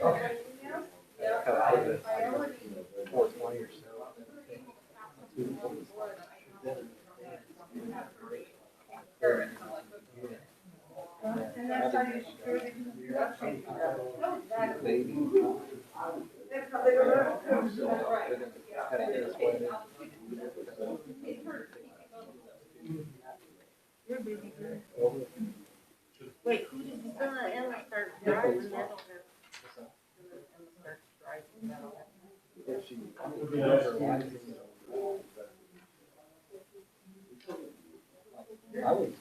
Cut out of it, 420 or so. And that's how you secure the production. Baby. That's how they don't know. Cut out this way. You're busy. Wait, who did you Emma start driving? Emma starts driving. If she, I would.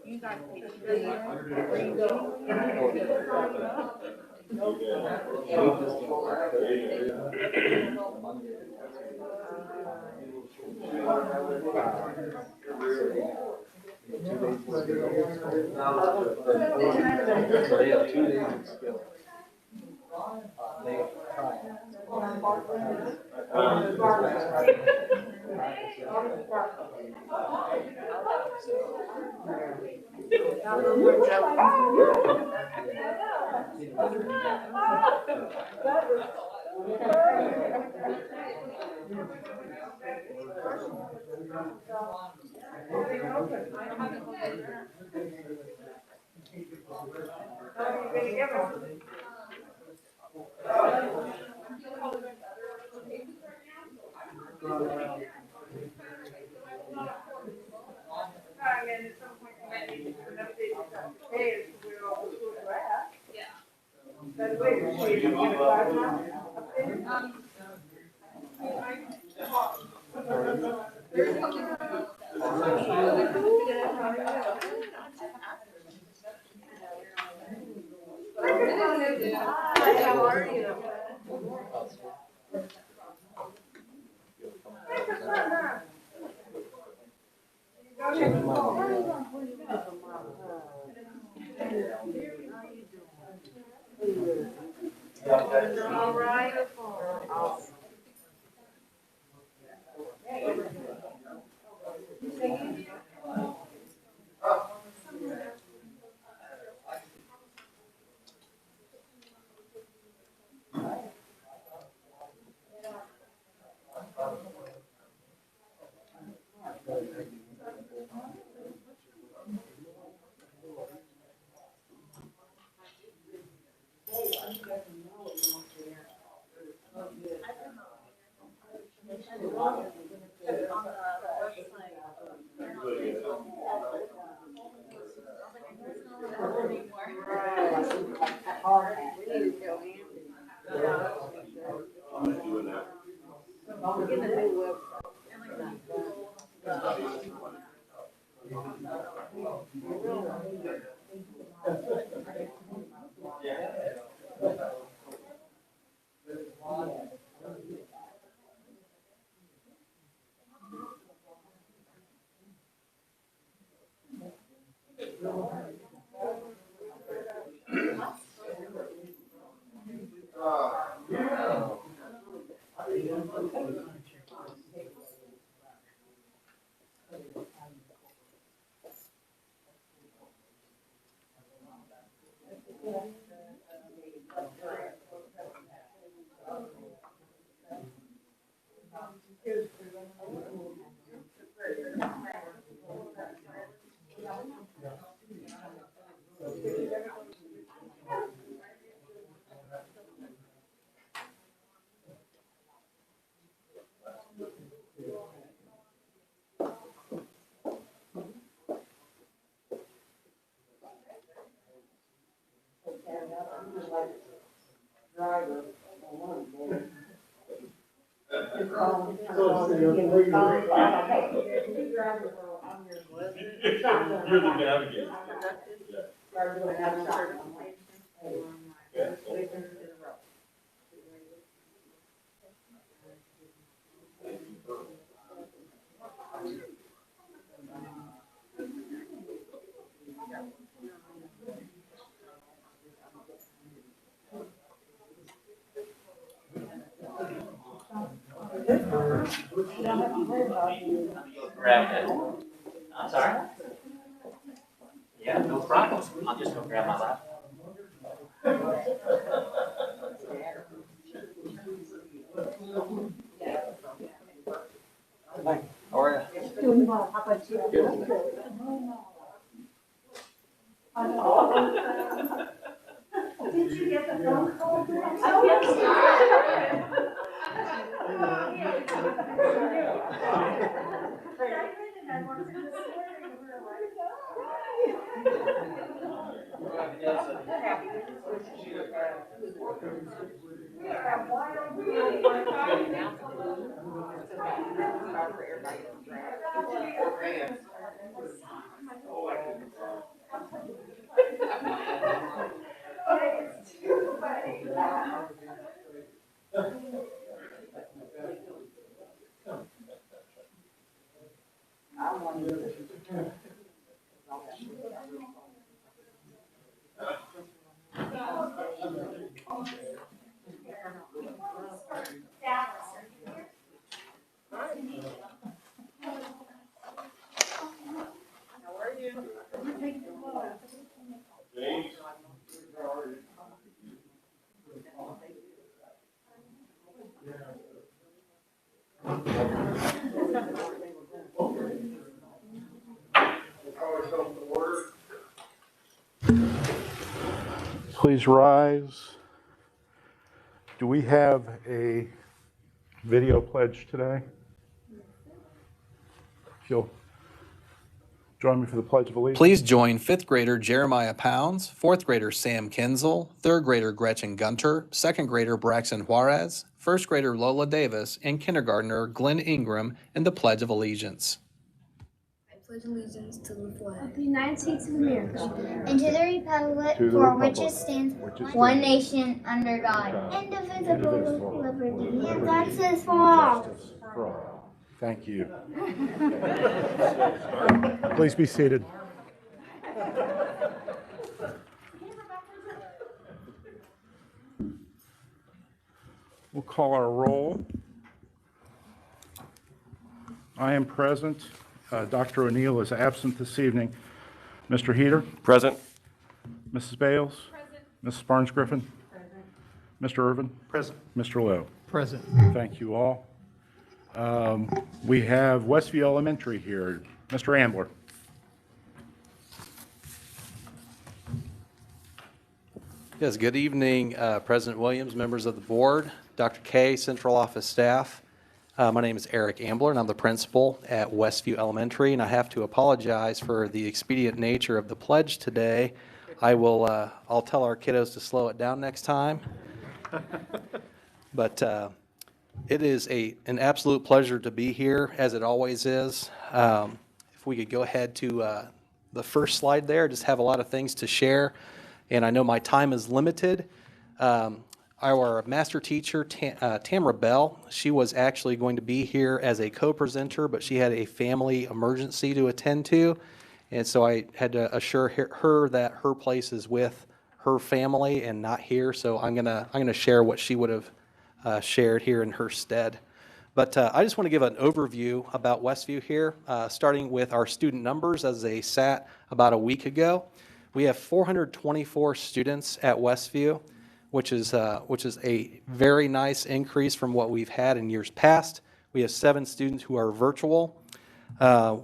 You guys take So they have 2 days of skill. They try. How are you? All right. You're the navigator. Grab it. I'm sorry? Yeah, no problem. I'm just gonna grab my laptop. Hi, how are you? Doing well, how about you? Did you get the phone call? Oh, yes. James? Please rise. Do we have a video pledge today? If you'll join me for the Pledge of Allegiance. Please join 5th grader Jeremiah Pounds, 4th grader Sam Kinzel, 3rd grader Gretchen Gunter, 2nd grader Braxton Juarez, 1st grader Lola Davis, and kindergartner Glenn Ingram in the Pledge of Allegiance. I pledge allegiance to the flag Of the United States of America. and to the republic To the for which republic it stands, which it one stands, nation, under God, indivisible, indivisible, with liberty with and liberty justice for all. Justice for all. Thank you. Please be seated. We'll call our roll. I am present. Dr. O'Neill is absent this evening. Mr. Heater? Present. Mrs. Bales? Present. Mrs. Barnes-Griffin? Present. Mr. Irvin? Present. Mr. Lowe? Present. Thank you all. We have Westview Elementary here. Mr. Ambler. Yes, good evening, President Williams, members of the board, Dr. Kay, central office staff. My name is Eric Ambler, and I'm the principal at Westview Elementary, and I have to apologize for the expedient nature of the pledge today. I'll tell our kiddos to slow it down next time. But it is an absolute pleasure to be here, as it always is. If we could go ahead to the first slide there, just have a lot of things to share, and I know my time is limited. Our master teacher, Tamra Bell, she was actually going to be here as a co-presenter, but she had a family emergency to attend to, and so I had to assure her that her place is with her family and not here. So I'm gonna share what she would have shared here in her stead. But I just want to give an overview about Westview here, starting with our student numbers as they sat about a week ago. We have 424 students at Westview, which is a very nice increase from what we've had in years past. We have 7 students who are virtual.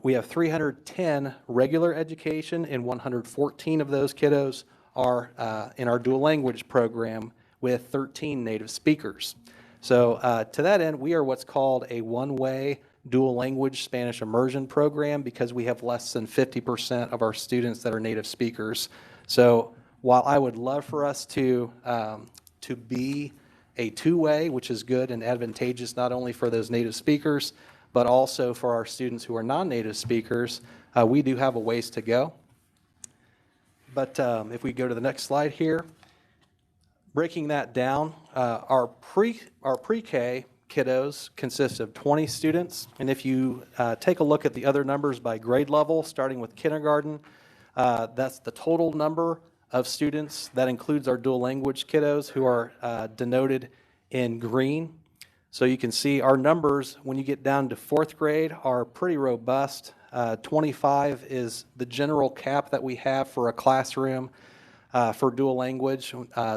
We have 310 regular education, and 114 of those kiddos are in our dual language program with 13 native speakers. So to that end, we are what's called a one-way dual language Spanish immersion program because we have less than 50% of our students that are native speakers. So while I would love for us to be a two-way, which is good and advantageous not only for those native speakers, but also for our students who are non-native speakers, we do have a ways to go. But if we go to the next slide here, breaking that down, our pre-K kiddos consists of 20 students. And if you take a look at the other numbers by grade level, starting with kindergarten, that's the total number of students. That includes our dual language kiddos who are denoted in green. So you can see our numbers when you get down to fourth grade are pretty robust. 25 is the general cap that we have for a classroom for dual language.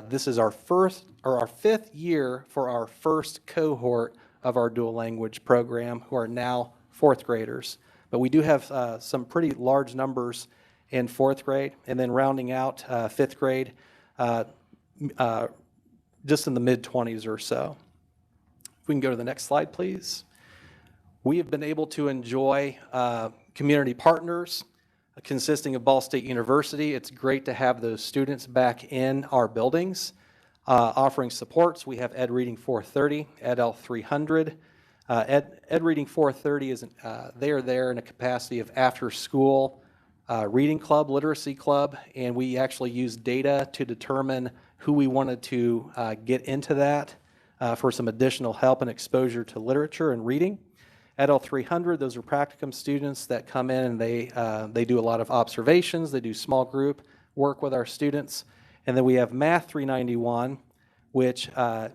This is our fifth year for our first cohort of our dual language program, who are now fourth graders. But we do have some pretty large numbers in fourth grade, and then rounding out fifth grade, just in the mid-20s or so. If we can go to the next slide, please. We have been able to enjoy community partners consisting of Ball State University. It's great to have those students back in our buildings offering supports. We have Ed Reading 430, Ed L 300. Ed Reading 430 is they are there in a capacity of after school reading club, literacy club, and we actually use data to determine who we wanted to get into that for some additional help and exposure to literature and reading. At L300, those are practicum students that come in and they do a lot of observations, they do small group work with our students. And then we have Math 391, which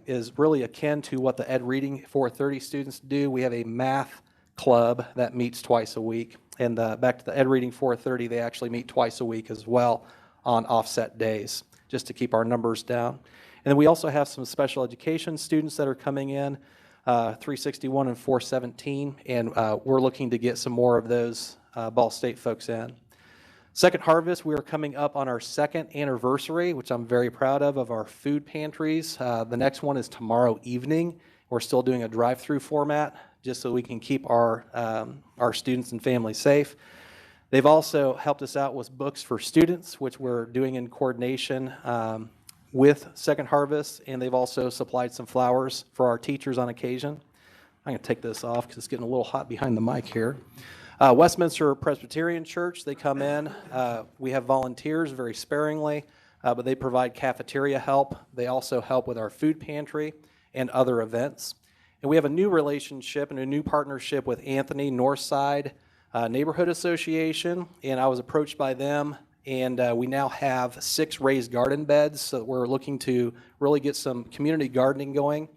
is really akin to what the Ed Reading 430 students do. We have a math club that meets twice a week. And back to the Ed Reading 430, they actually meet twice a week as well on offset days, just to keep our numbers down. And then we also have some special education students that are coming in, 361 and 417, and we're looking to get some more of those Ball State folks in. Second Harvest, we are coming up on our second anniversary, which I'm very proud of our food pantries. The next one is tomorrow evening. We're still doing a drive-through format, just so we can keep our students and families safe. They've also helped us out with books for students, which we're doing in coordination with Second Harvest, and they've also supplied some flowers for our teachers on occasion. I'm going to take this off because it's getting a little hot behind the mic here. Westminster Presbyterian Church, they come in. We have volunteers very sparingly, but they provide cafeteria help. They also help with our food pantry and other events. And we have a new relationship and a new partnership with Anthony Northside Neighborhood Association, and I was approached by them, and we now have 6 raised garden beds, so we're looking to really get some community gardening going.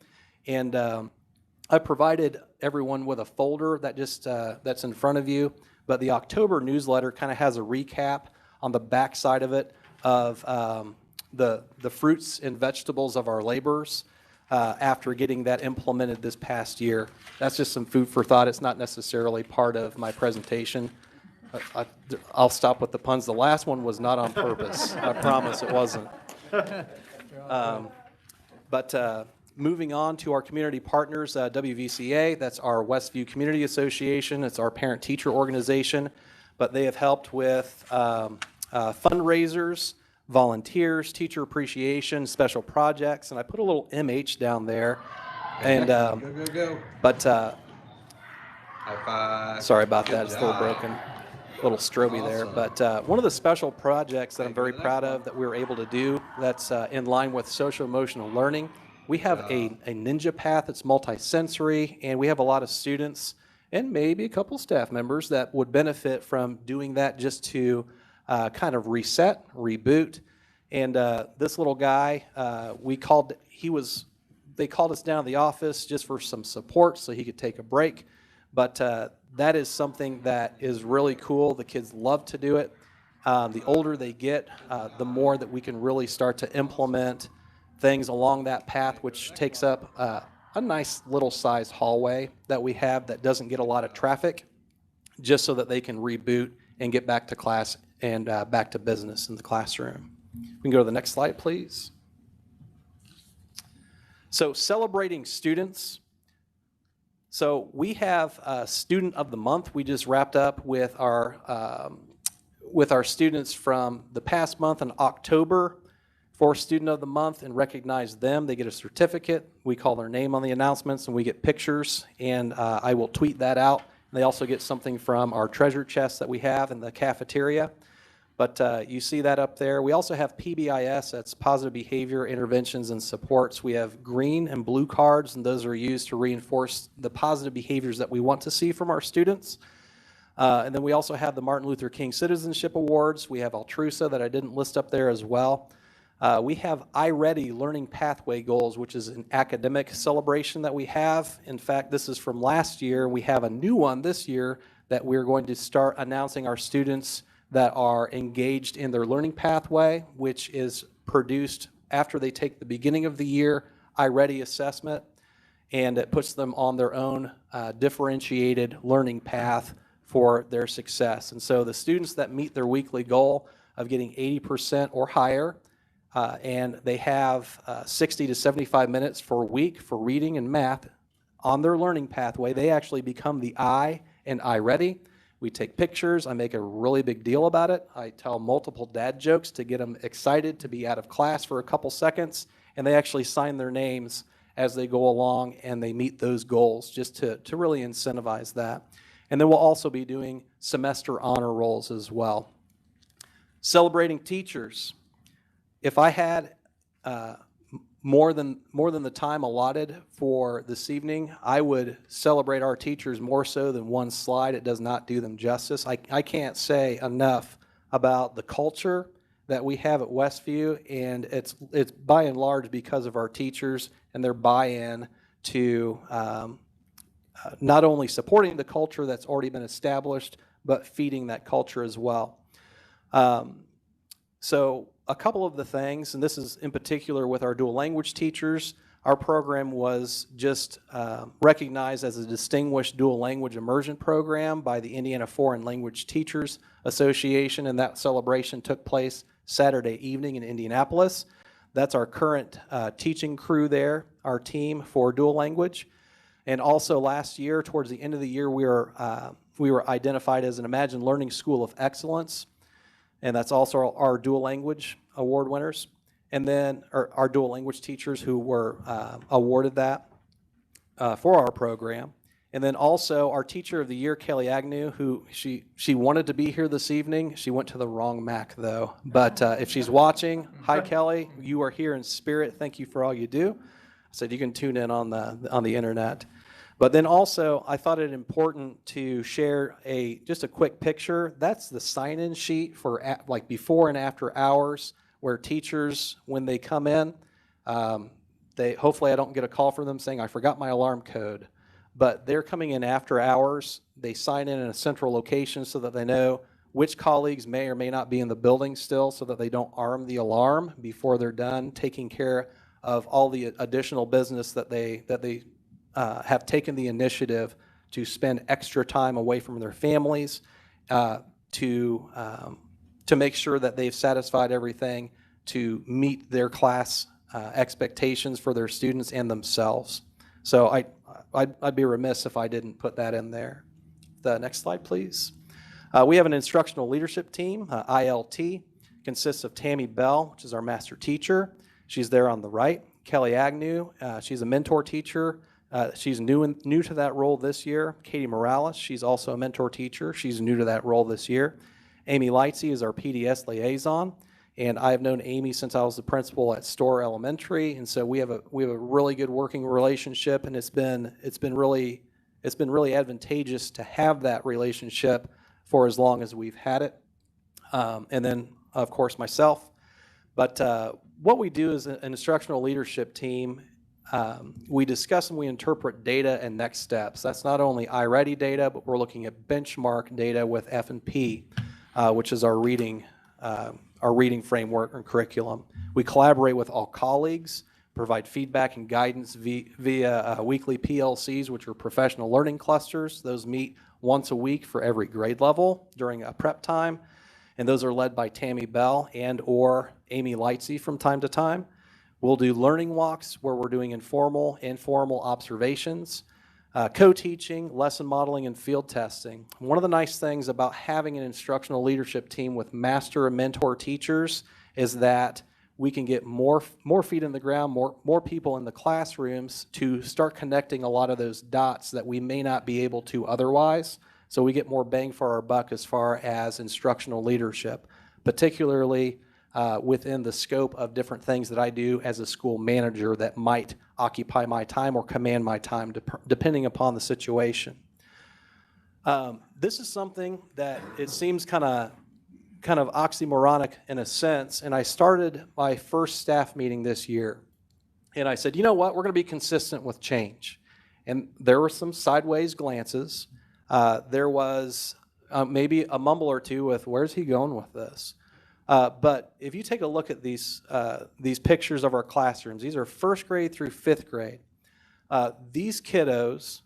And I provided everyone with a folder that just that's in front of you, but the October newsletter kind of has a recap on the back side of it of the fruits and vegetables of our labors after getting that implemented this past year. That's just some food for thought. It's not necessarily part of my presentation. I'll stop with the puns. The last one was not on purpose. I promise it wasn't. Moving on to our community partners, WVCA, that's our Westview Community Association. It's our parent-teacher organization, but they have helped with fundraisers, volunteers, teacher appreciation, special projects, and I put a little MH down there. And Go. but High five. sorry about that, Good it's a little job. broken, little stroby there. But one of the special projects that I'm very proud of that we were able to do that's in line with social-emotional learning, we have a ninja path that's multi-sensory, and we have a lot of students and maybe a couple staff members that would benefit from doing that just to kind of reset, reboot. And this little guy, they called us down to the office just for some support so he could take a break. But that is something that is really cool. The kids love to do it. The older they get, the more that we can really start to implement things along that path, which takes up a nice little sized hallway that we have that doesn't get a lot of traffic, just so that they can reboot and get back to class and back to business in the classroom. We can go to the next slide, please. So celebrating students. So we have Student of the Month. We just wrapped up with our students from the past month in October for Student of the Month and recognize them. They get a certificate. We call their name on the announcements, and we get pictures, and I will tweet that out. They also get something from our treasure chest that we have in the cafeteria. But you see that up there. We also have PBIS, that's Positive Behavior Interventions and Supports. We have green and blue cards, and those are used to reinforce the positive behaviors that we want to see from our students. And then we also have the Martin Luther King Citizenship Awards. We have Altrusa that I didn't list up there as well. We have iReady Learning Pathway Goals, which is an academic celebration that we have. In fact, this is from last year. We have a new one this year that we're going to start announcing our students that are engaged in their learning pathway, which is produced after they take the beginning of the year iReady assessment, and it puts them on their own differentiated learning path for their success. And so the students that meet their weekly goal of getting 80% or higher, and they have 60 to 75 minutes for a week for reading and math on their learning pathway, they actually become the I in iReady. We take pictures. I make a really big deal about it. I tell multiple dad jokes to get them excited to be out of class for a couple seconds, and they actually sign their names as they go along and they meet those goals, just to really incentivize that. And then we'll also be doing semester honor rolls as well. Celebrating teachers. If I had more than the time allotted for this evening, I would celebrate our teachers more so than one slide. It does not do them justice. I can't say enough about the culture that we have at Westview, and it's by and large because of our teachers and their buy-in to not only supporting the culture that's already been established, but feeding that culture as well. So a couple of the things, and this is in particular with our dual language teachers, our program was just recognized as a distinguished dual language immersion program by the Indiana Foreign Language Teachers Association, and that celebration took place Saturday evening in Indianapolis. That's our current teaching crew there, our team for dual language. And also last year, towards the end of the year, we were identified as an Imagine Learning School of Excellence, and that's also our dual language award winners. And then our dual language teachers who were awarded that for our program. And then also our teacher of the year, Kelly Agnew, who she wanted to be here this evening. She went to the wrong MAC though. But if she's watching, hi Kelly, you are here in spirit. Thank you for all you do. I said you can tune in on the internet. But then also, I thought it important to share just a quick picture. That's the sign-in sheet for like before and after hours, where teachers, when they come in, hopefully I don't get a call from them saying I forgot my alarm code. But they're coming in after hours. They sign in a central location so that they know which colleagues may or may not be in the building still, so that they don't arm the alarm before they're done taking care of all the additional business that they have taken the initiative to spend extra time away from their families to make sure that they've satisfied everything to meet their class expectations for their students and themselves. So I'd be remiss if I didn't put that in there. The next slide, please. We have an instructional leadership team, ILT, consists of Tammy Bell, which is our master teacher. She's there on the right. Kelly Agnew, she's a mentor teacher. She's new to that role this year. Katie Morales, she's also a mentor teacher. She's new to that role this year. Amy Lightsey is our PDS liaison, and I've known Amy since I was the principal at Storr Elementary, and so we have a really good working relationship, and it's been really advantageous to have that relationship for as long as we've had it. And then of course myself. But what we do as an instructional leadership team, we discuss and we interpret data and next steps. That's not only iReady data, but we're looking at benchmark data with F&P, which is our reading framework and curriculum. We collaborate with all colleagues, provide feedback and guidance via weekly PLCs, which are professional learning clusters. Those meet once a week for every grade level during a prep time, and those are led by Tammy Bell and or Amy Lightsey from time to time. We'll do learning walks where we're doing informal observations, co-teaching, lesson modeling, and field testing. One of the nice things about having an instructional leadership team with master and mentor teachers is that we can get more feet in the ground, more people in the classrooms to start connecting a lot of those dots that we may not be able to otherwise. So we get more bang for our buck as far as instructional leadership. particularly within the scope of different things that I do as a school manager that might occupy my time or command my time, depending upon the situation. This is something that it seems kind of oxymoronic in a sense, and I started my first staff meeting this year, and I said, you know what, we're going to be consistent with change. And there were some sideways glances. There was maybe a mumble or two with, where's he going with this? But if you take a look at these pictures of our classrooms, these are first grade through fifth grade. These kiddos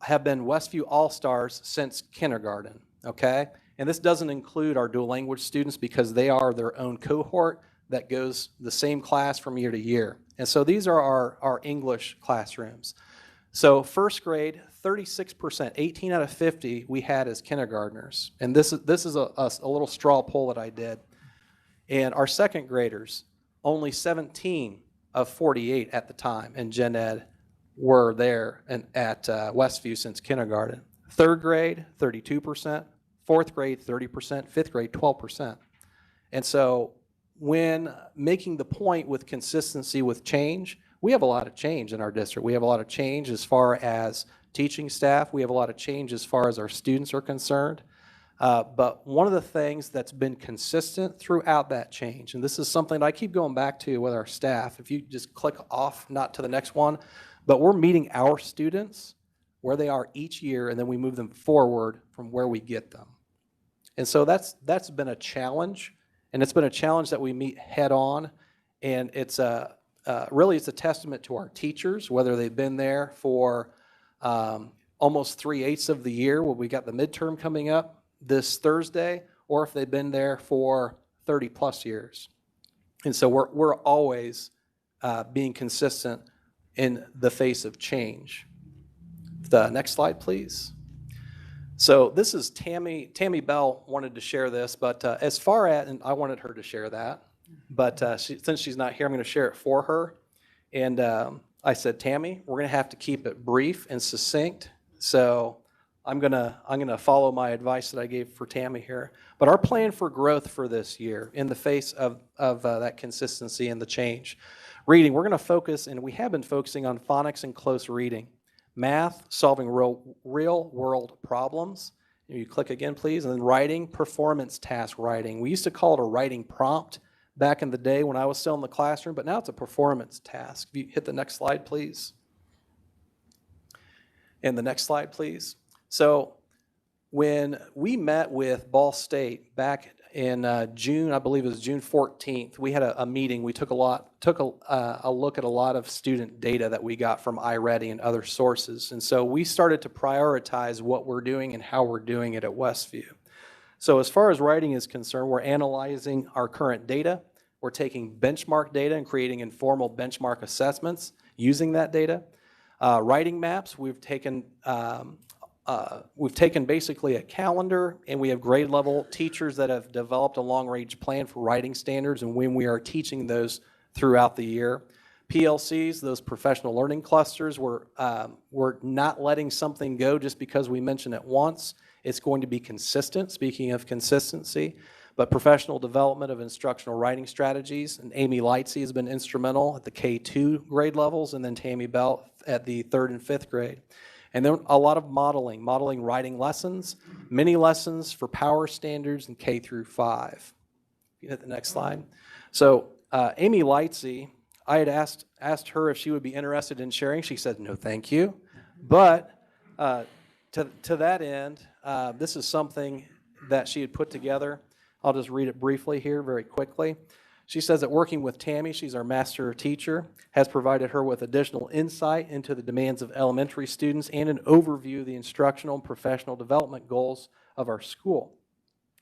have been Westview All-Stars since kindergarten, okay? And this doesn't include our dual language students because they are their own cohort that goes the same class from year to year. And so these are our English classrooms. So first grade, 36%, 18 out of 50 we had as kindergartners. And this is a little straw poll that I did. And our second graders, only 17 of 48 at the time in Gen Ed were there at Westview since kindergarten. Third grade, 32%. Fourth grade, 30%. Fifth grade, 12%. And so when making the point with consistency with change, we have a lot of change in our district. We have a lot of change as far as teaching staff. We have a lot of change as far as our students are concerned. But one of the things that's been consistent throughout that change, and this is something that I keep going back to with our staff, if you just click off, not to the next one, but we're meeting our students where they are each year, and then we move them forward from where we get them. And so that's been a challenge, and it's been a challenge that we meet head on, and it's really it's a testament to our teachers, whether they've been there for almost 3/8 of the year, when we got the midterm coming up this Thursday, or if they've been there for 30 plus years. And so we're always being consistent in the face of change. The next slide, please. So this is Tammy Bell wanted to share this, but as far as, and I wanted her to share that, but since she's not here, I'm going to share it for her. And I said, Tammy, we're going to have to keep it brief and succinct. So I'm gonna follow my advice that I gave for Tammy here. But our plan for growth for this year, in the face of that consistency and the change. Reading, we're going to focus, and we have been focusing on phonics and close reading. Math, solving real world problems. You click again, please. And then writing, performance task writing. We used to call it a writing prompt back in the day when I was still in the classroom, but now it's a performance task. If you hit the next slide, please. And the next slide, please. So when we met with Ball State back in June, I believe it was June 14th, we had a meeting. We took a look at a lot of student data that we got from iReady and other sources. And so we started to prioritize what we're doing and how we're doing it at Westview. So as far as writing is concerned, we're analyzing our current data. We're taking benchmark data and creating informal benchmark assessments using that data. Writing maps, we've taken basically a calendar, and we have grade level teachers that have developed a long range plan for writing standards and when we are teaching those throughout the year. PLCs, those professional learning clusters, we're not letting something go just because we mention it once. It's going to be consistent, speaking of consistency. But professional development of instructional writing strategies, and Amy Lightsey has been instrumental at the K2 grade levels, and then Tammy Bell at the 3rd and 5th grade. And then a lot of modeling writing lessons, mini lessons for power standards in K through 5. You hit the next slide. So Amy Lightsey, I had asked her if she would be interested in sharing. She said, no, thank you. But to that end, this is something that she had put together. I'll just read it briefly here very quickly. She says that working with Tammy, she's our master teacher, has provided her with additional insight into the demands of elementary students and an overview of the instructional and professional development goals of our school.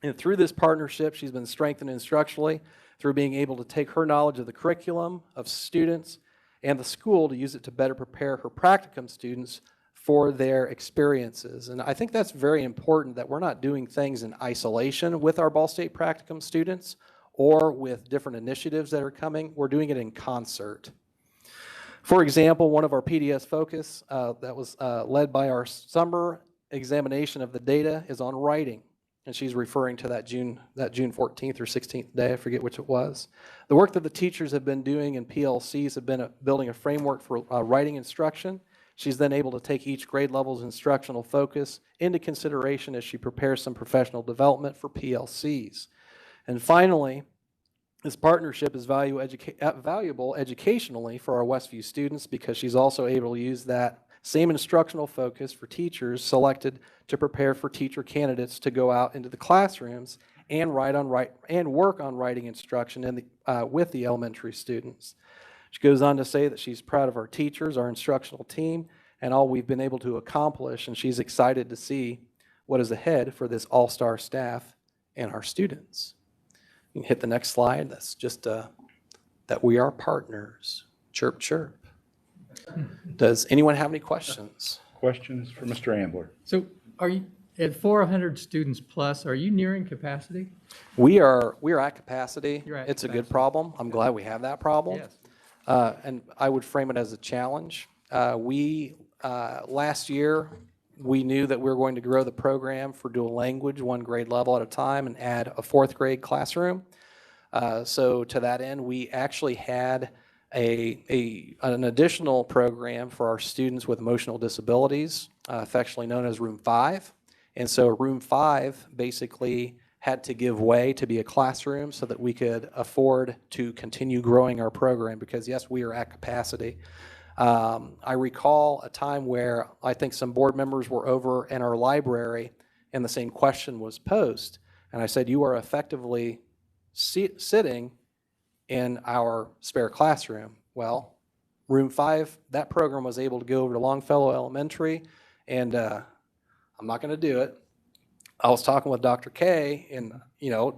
And through this partnership, she's been strengthened instructionally through being able to take her knowledge of the curriculum, of students, and the school to use it to better prepare her practicum students for their experiences. And I think that's very important, that we're not doing things in isolation with our Ball State practicum students or with different initiatives that are coming. We're doing it in concert. For example, one of our PDS focus that was led by our summer examination of the data is on writing. and she's referring to that June 14th or 16th day, I forget which it was. The work that the teachers have been doing in PLCs have been building a framework for writing instruction. She's then able to take each grade level's instructional focus into consideration as she prepares some professional development for PLCs. And finally, this partnership is valuable educationally for our Westview students because she's also able to use that same instructional focus for teachers selected to prepare for teacher candidates to go out into the classrooms and work on writing instruction with the elementary students. She goes on to say that she's proud of our teachers, our instructional team, and all we've been able to accomplish, and she's excited to see what is ahead for this all-star staff and our students. You can hit the next slide. That's just that we are partners. Chirp, chirp. Does anyone have any questions? Questions for Mr. Ambler? So are you, at 400 students plus, are you nearing capacity? We are at capacity. You're at It's a good capacity. problem. I'm glad we have that problem. Yes. And I would frame it as a challenge. Last year, we knew that we were going to grow the program for dual language one grade level at a time and add a fourth grade classroom. So to that end, we actually had an additional program for our students with emotional disabilities, affectionately known as Room 5. And so Room 5 basically had to give way to be a classroom so that we could afford to continue growing our program because, yes, we are at capacity. I recall a time where I think some board members were over in our library and the same question was posed. And I said, you are effectively sitting in our spare classroom. Well, Room 5, that program was able to go over to Longfellow Elementary, and I'm not going to do it. I was talking with Dr. K, and,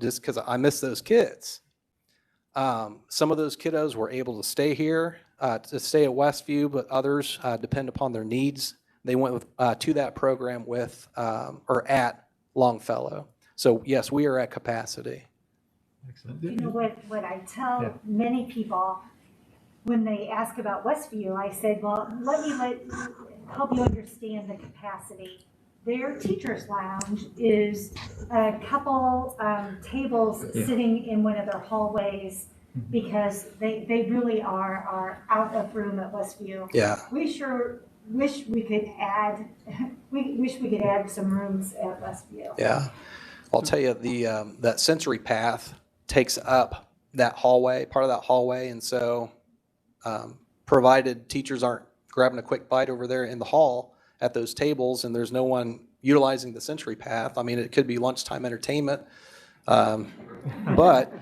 just because I miss those kids. Some of those kiddos were able to stay here, to stay at Westview, but others depend upon their needs. They went to that program or at Longfellow. So, yes, we are at capacity. Excellent. You know what I tell many people when they ask about Westview, I said, well, let me help you understand the capacity. Their teacher's lounge is a couple tables sitting in one of their hallways because they really are out of room at Westview. Yeah. We sure wish we could add, some rooms at Westview. Yeah. I'll tell you, that sensory path takes up that hallway, part of that hallway, and so provided teachers aren't grabbing a quick bite over there in the hall at those tables and there's no one utilizing the sensory path, I mean, it could be lunchtime entertainment, but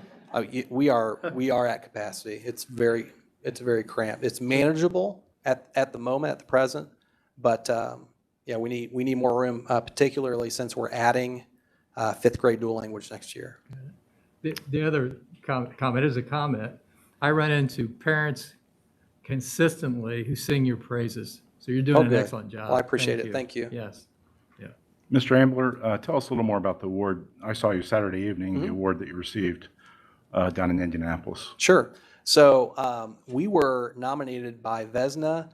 we are at capacity. It's very cramped. It's manageable at the moment, at the present, but we need more room, particularly since we're adding fifth grade dual language next year. The other comment is a comment. I run into parents consistently who sing your praises. So you're doing an excellent job. Well, I appreciate it. Thank you. Yes. Yeah. Mr. Ambler, tell us a little more about the award. I saw you Saturday evening, the award that you received down in Indianapolis. Sure. So we were nominated by Vesna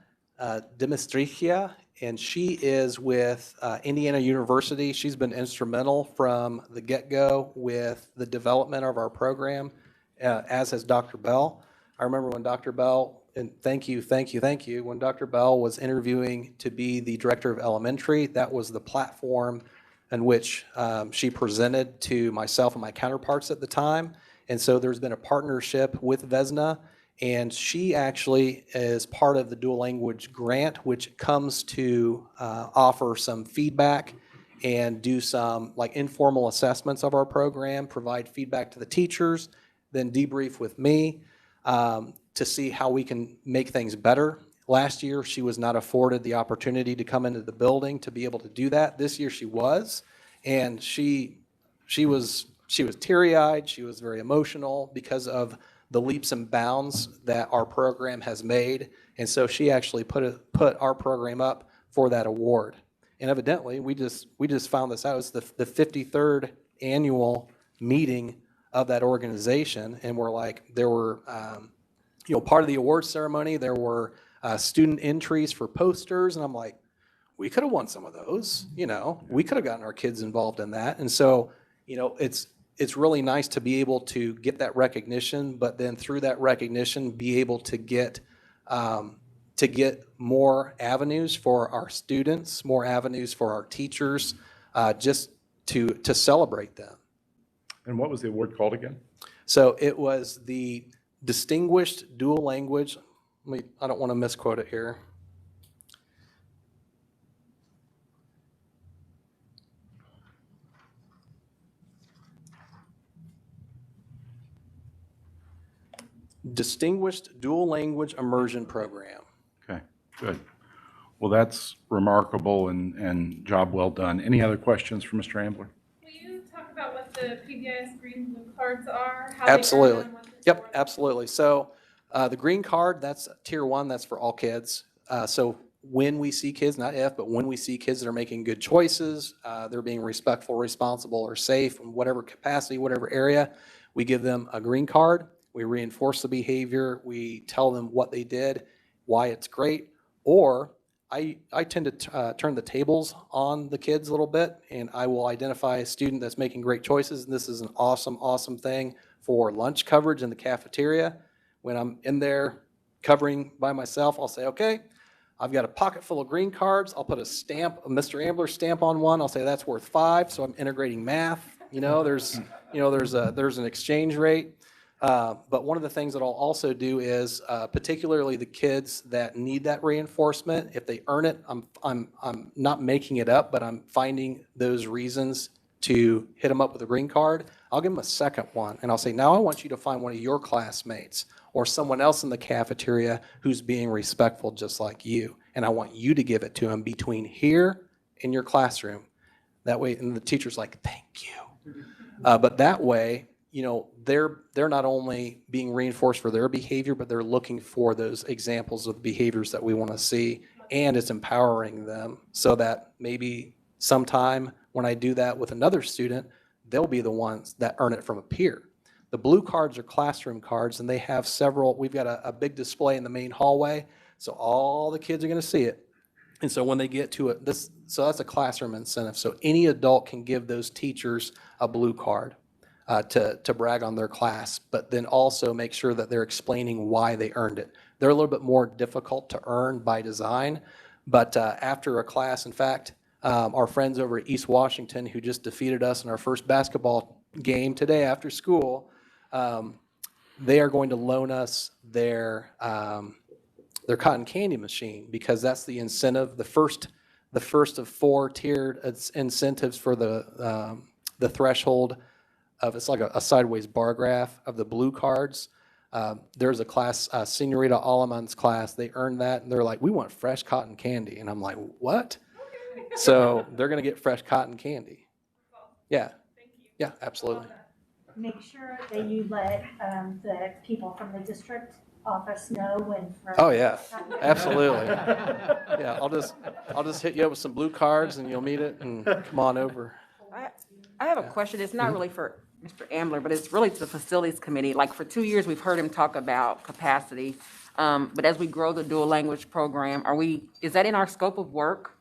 Dimistrichia, and she is with Indiana University. She's been instrumental from the get-go with the development of our program, as has Dr. Bell. I remember when Dr. Bell, and thank you, when Dr. Bell was interviewing to be the director of elementary, that was the platform in which she presented to myself and my counterparts at the time. And so there's been a partnership with Vesna, and she actually is part of the dual language grant, which comes to offer some feedback and do some like informal assessments of our program, provide feedback to the teachers, then debrief with me to see how we can make things better. Last year, she was not afforded the opportunity to come into the building to be able to do that. This year she was, and she was teary-eyed. She was very emotional because of the leaps and bounds that our program has made. And so she actually put our program up for that award. And evidently, we just found this out. It's the 53rd annual meeting of that organization. And we're like, there were, part of the award ceremony, there were student entries for posters. And I'm like, we could have won some of those, we could have gotten our kids involved in that. And so It's really nice to be able to get that recognition, but then through that recognition, be able to get more avenues for our students, more avenues for our teachers, just to celebrate them. And what was the award called again? So it was the Distinguished Dual Language, I don't want to misquote it here. Distinguished Dual Language Immersion Program. Okay, good. Well, that's remarkable and job well done. Any other questions for Mr. Ambler? Will you talk about what the PBIS green blue cards are? How Absolutely. They earn them, what they're Yep, for? absolutely. So the green card, that's tier 1, that's for all kids. So when we see kids, not if, but when we see kids that are making good choices, they're being respectful, responsible, or safe in whatever capacity, whatever area, we give them a green card. We reinforce the behavior. We tell them what they did, why it's great. Or I tend to turn the tables on the kids a little bit, and I will identify a student that's making great choices. And this is an awesome, awesome thing for lunch coverage in the cafeteria. When I'm in there covering by myself, I'll say, okay, I've got a pocket full of green cards. I'll put a stamp, a Mr. Ambler stamp on one. I'll say that's worth 5. So I'm integrating math. There's an exchange rate. But one of the things that I'll also do is, particularly the kids that need that reinforcement, if they earn it, I'm not making it up, but I'm finding those reasons to hit them up with a green card. I'll give them a second one, and I'll say, now I want you to find one of your classmates or someone else in the cafeteria who's being respectful just like you, and I want you to give it to them between here and your classroom. That way, and the teacher's like, thank you. But that way, they're not only being reinforced for their behavior, but they're looking for those examples of behaviors that we want to see, and it's empowering them so that maybe sometime when I do that with another student, they'll be the ones that earn it from a peer. The blue cards are classroom cards, and they have several. We've got a big display in the main hallway, so all the kids are going to see it. And so when they get to it, so that's a classroom incentive. So any adult can give those teachers a blue card. To brag on their class, but then also make sure that they're explaining why they earned it. They're a little bit more difficult to earn by design, but after a class, in fact, our friends over at East Washington who just defeated us in our first basketball game today after school, they are going to loan us their cotton candy machine because that's the incentive, the first of 4 tiered incentives for the threshold. It's like a sideways bar graph of the blue cards. There's a class, Senorita Aleman's class, they earned that, and they're like, we want fresh cotton candy. And I'm like, what? So they're going to get fresh cotton candy. Yeah. Yeah, absolutely. Make sure that you let the people from the district office know when. Oh, yeah, absolutely. Yeah, I'll just hit you up with some blue cards, and you'll meet it, and come on over. I have a question. It's not really for Mr. Ambler, but it's really to the facilities committee. Like for 2 years, we've heard him talk about capacity. But as we grow the dual language program, is that in our scope of work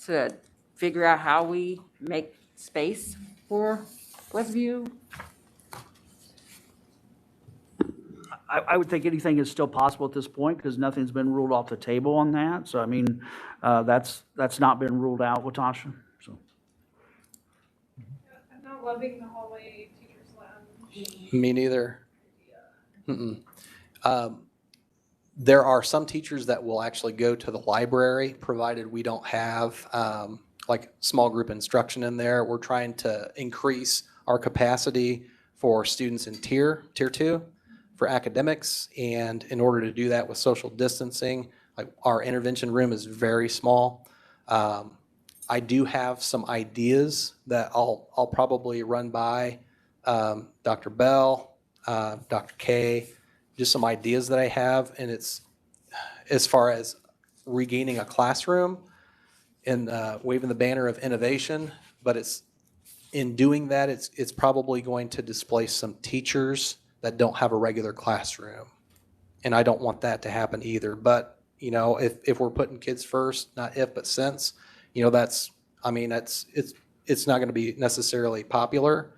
to figure out how we make space for Westview? I would think anything is still possible at this point because nothing's been ruled off the table on that. So, I mean, that's not been ruled out, Latasha. So. I'm not loving the hallway teacher's lounge. Me neither. There are some teachers that will actually go to the library, provided we don't have like small group instruction in there. We're trying to increase our capacity for students in tier 2 for academics, and in order to do that with social distancing, like our intervention room is very small. I do have some ideas that I'll probably run by Dr. Bell, Dr. K, just some ideas that I have, and it's as far as regaining a classroom and waving the banner of innovation, but it's in doing that, it's probably going to displace some teachers that don't have a regular classroom, and I don't want that to happen either. But if we're putting kids first, not if but since, it's it's not going to be necessarily popular.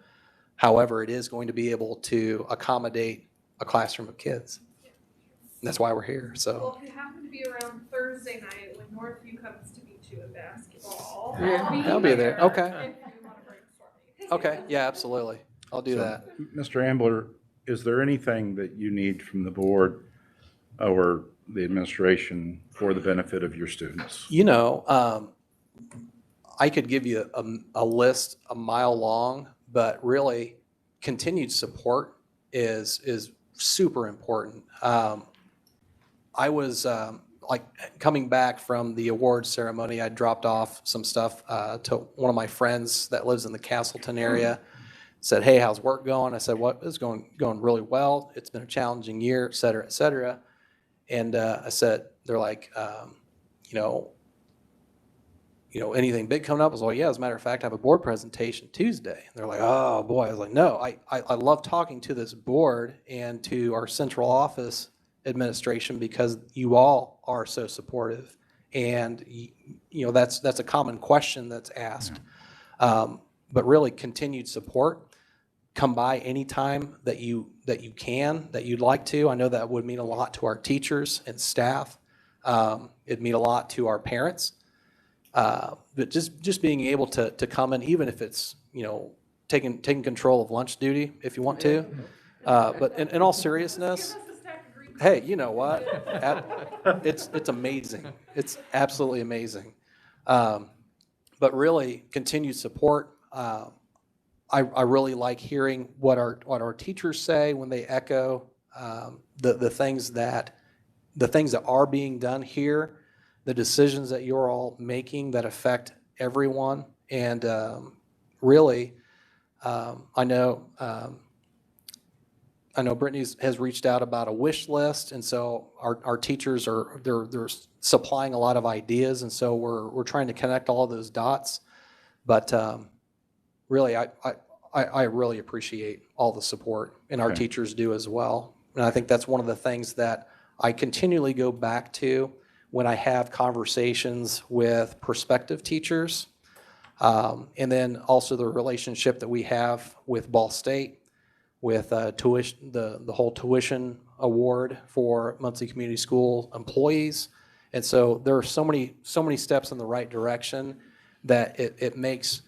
However, it is going to be able to accommodate a classroom of kids. And that's why we're here, so. Well, if you happen to be around Thursday night when Northview comes to beat you in basketball, I'll be there. Okay. If you want to brainstorm anything. Okay, yeah, absolutely. I'll do that. Mr. Ambler, is there anything that you need from the board or the administration for the benefit of your students? You know, I could give you a list a mile long, but really continued support is super important. I was like coming back from the awards ceremony, I dropped off some stuff to one of my friends that lives in the Castleton area. Said, hey, how's work going? I said, what is going really well. It's been a challenging year, et cetera, et cetera. And I said, they're like, you know, anything big coming up? I was like, yeah, as a matter of fact, I have a board presentation Tuesday. And they're like, oh boy. I was like, no, I love talking to this board and to our central office administration because you all are so supportive. And you know, that's a common question that's asked. But really continued support. Come by anytime that you can, that you'd like to. I know that would mean a lot to our teachers and staff. It'd mean a lot to our parents. But just being able to come in, even if it's, you know, taking control of lunch duty if you want to. But in all seriousness, hey, you know what? It's amazing. It's absolutely amazing. But really continued support. I really like hearing what our teachers say when they echo the things that are being done here, the decisions that you're all making that affect everyone, and really, I know Brittany has reached out about a wish list, and so our teachers they're supplying a lot of ideas, and so we're trying to connect all of those dots, but. Really, I really appreciate all the support, and our teachers do as well. And I think that's one of the things that I continually go back to when I have conversations with prospective teachers, and then also the relationship that we have with Ball State, with tuition, the whole tuition award for Muncie Community School employees. And so there are so many steps in the right direction that it makes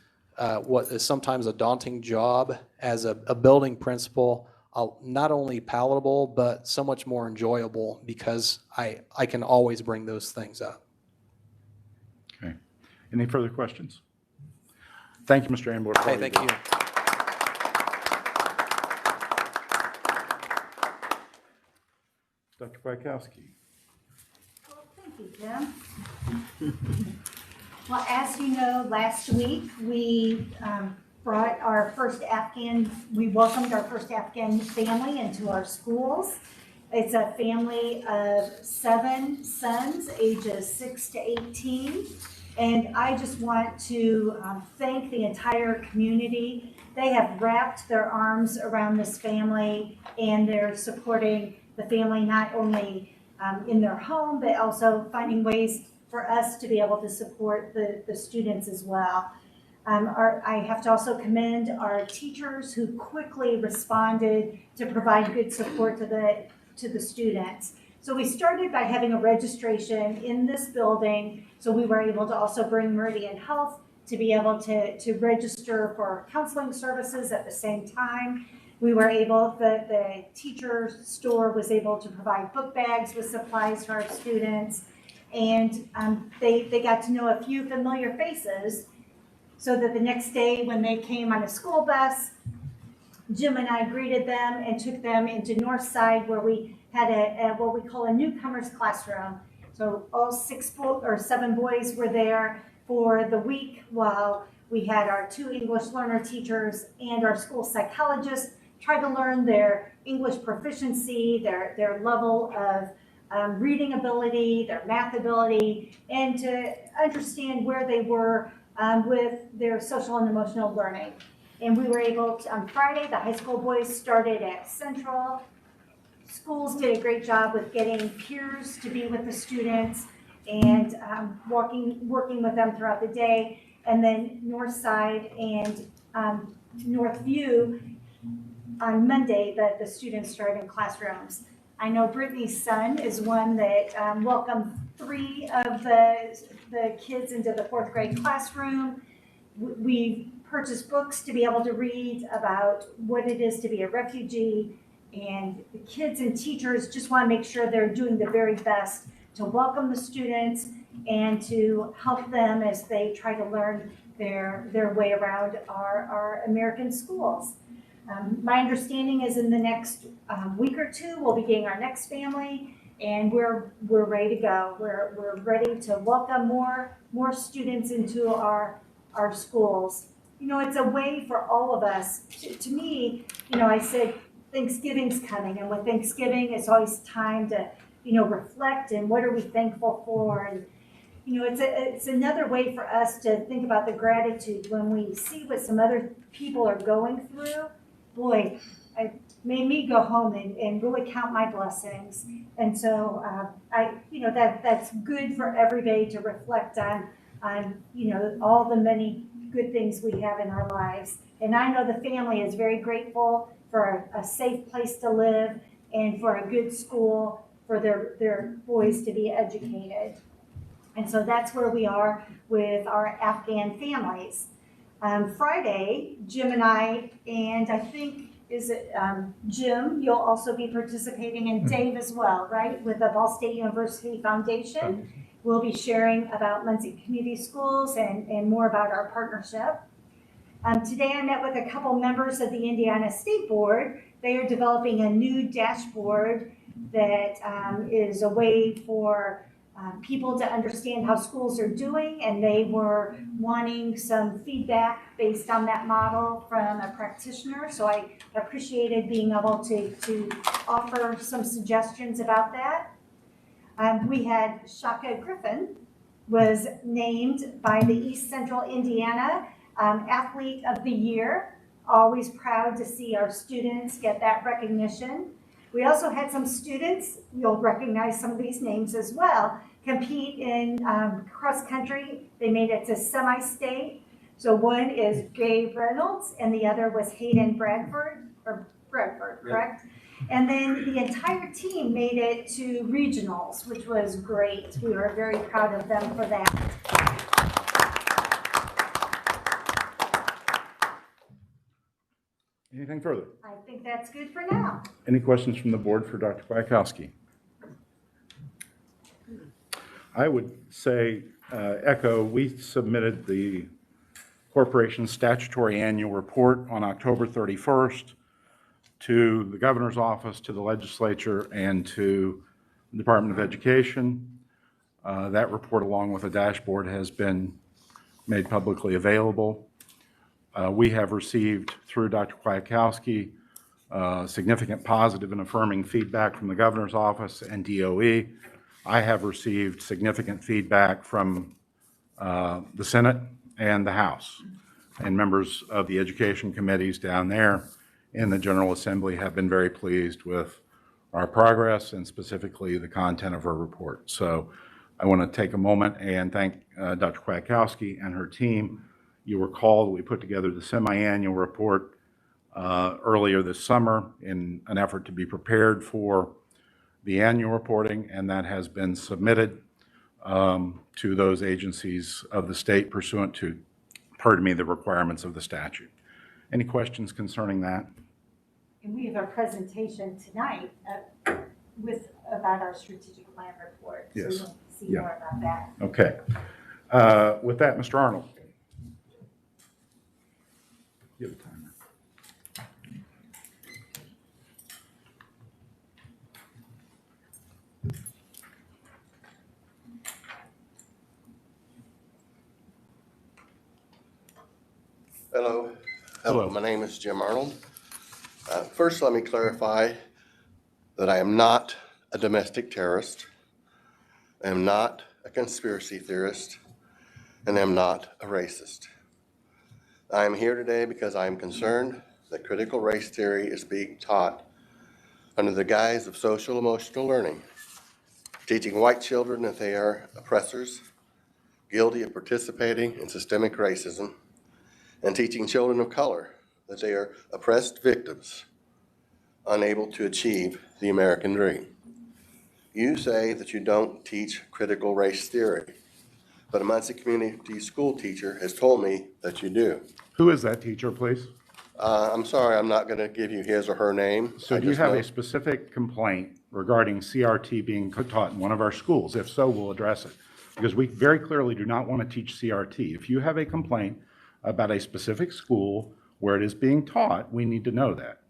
what is sometimes a daunting job as a building principal, not only palatable, but so much more enjoyable because I can always bring those things up. Okay. Any further questions? Thank you, Mr. Ambler. Hey, thank you. Dr. Bykowski. Well, thank you, Tim. Well, as you know, last week we brought our first we welcomed our first Afghan family into our schools. It's a family of 7 sons, ages 6 to 18. And I just want to thank the entire community. They have wrapped their arms around this family, and they're supporting the family not only in their home, but also finding ways for us to be able to support the students as well. I have to also commend our teachers who quickly responded to provide good support to the students. So we started by having a registration in this building, so we were able to also bring Meridian Health to be able to register for counseling services at the same time. We were able, the teacher store was able to provide book bags with supplies for our students. And they got to know a few familiar faces so that the next day when they came on a school bus, Jim and I greeted them and took them into Northside where we had what we call a newcomers classroom. So all 7 boys were there for the week while we had our 2 English learner teachers and our school psychologists try to learn their English proficiency, their level of reading ability, their math ability, and to understand where they were with their social and emotional learning. And we were able to, on Friday, the high school boys started at Central. Schools did a great job with getting peers to be with the students. and working with them throughout the day. And then Northside and Northview on Monday, the students start in classrooms. I know Brittany's son is one that welcomed 3 of the kids into the 4th grade classroom. We purchased books to be able to read about what it is to be a refugee, and the kids and teachers just want to make sure they're doing the very best to welcome the students and to help them as they try to learn their way around our American schools. My understanding is in the next week or 2, we'll be getting our next family, and we're ready to go. We're ready to welcome more students into our schools. You know, it's a way for all of us. To me, you know, I said Thanksgiving's coming, and with Thanksgiving, it's always time to, you know, reflect and what are we thankful for. And you know, it's another way for us to think about the gratitude when we see what some other people are going through. Boy, it made me go home and really count my blessings. And so you know, that's good for everybody to reflect on, you know, all the many good things we have in our lives. And I know the family is very grateful for a safe place to live and for a good school for their boys to be educated. And so that's where we are with our Afghan families. Friday, Jim and I think, is it Jim, you'll also be participating, and Dave as well, right? With the Ball State University Foundation. We'll be sharing about Muncie Community Schools and more about our partnership. Today I met with a couple members of the Indiana State Board. They are developing a new dashboard that is a way for people to understand how schools are doing, and they were wanting some feedback based on that model from a practitioner. So I appreciated being able to offer some suggestions about that. We had Shaka Griffin was named by the East Central Indiana Athlete of the Year. Always proud to see our students get that recognition. We also had some students, you'll recognize some of these names as well, compete in cross country. They made it to semi-state. So one is Gabe Reynolds and the other was Hayden Bradford, correct? And then the entire team made it to regionals, which was great. We were very proud of them for that. Anything further? I think that's good for now. Any questions from the board for Dr. Kwiatkowski? I would say, echo, we submitted the corporation's statutory annual report on October 31st to the governor's office, to the legislature, and to the Department of Education. That report, along with a dashboard, has been made publicly available. We have received, through Dr. Kwiatkowski, significant positive and affirming feedback from the governor's office and DOE. I have received significant feedback from the Senate and the House, and members of the education committees down there in the General Assembly have been very pleased with our progress and specifically the content of our report. So I want to take a moment and thank Dr. Kwiatkowski and her team. You recall that we put together the semi-annual report earlier this summer in an effort to be prepared for the annual reporting, and that has been submitted to those agencies of the state pursuant to, the requirements of the statute. Any questions concerning that? And we have a presentation tonight about our strategic plan report. So Yes. you'll see more about that. Okay. With that, Mr. Arnold. You have a timer. Hello, my name is Jim Arnold. First, let me clarify that I am not a domestic terrorist, I am not a conspiracy theorist, and I am not a racist. I am here today because I am concerned that critical race theory is being taught under the guise of social emotional learning. teaching white children that they are oppressors, guilty of participating in systemic racism, and teaching children of color that they are oppressed victims, unable to achieve the American dream. You say that you don't teach critical race theory, but a Muncie Community School teacher has told me that you do. Who is that teacher, please? I'm sorry, I'm not going to give you his or her name. So I do you just have know- a specific complaint regarding CRT being taught in one of our schools? If so, we'll address it. Because we very clearly do not want to teach CRT. If you have a complaint about a specific school where it is being taught, we need to know that.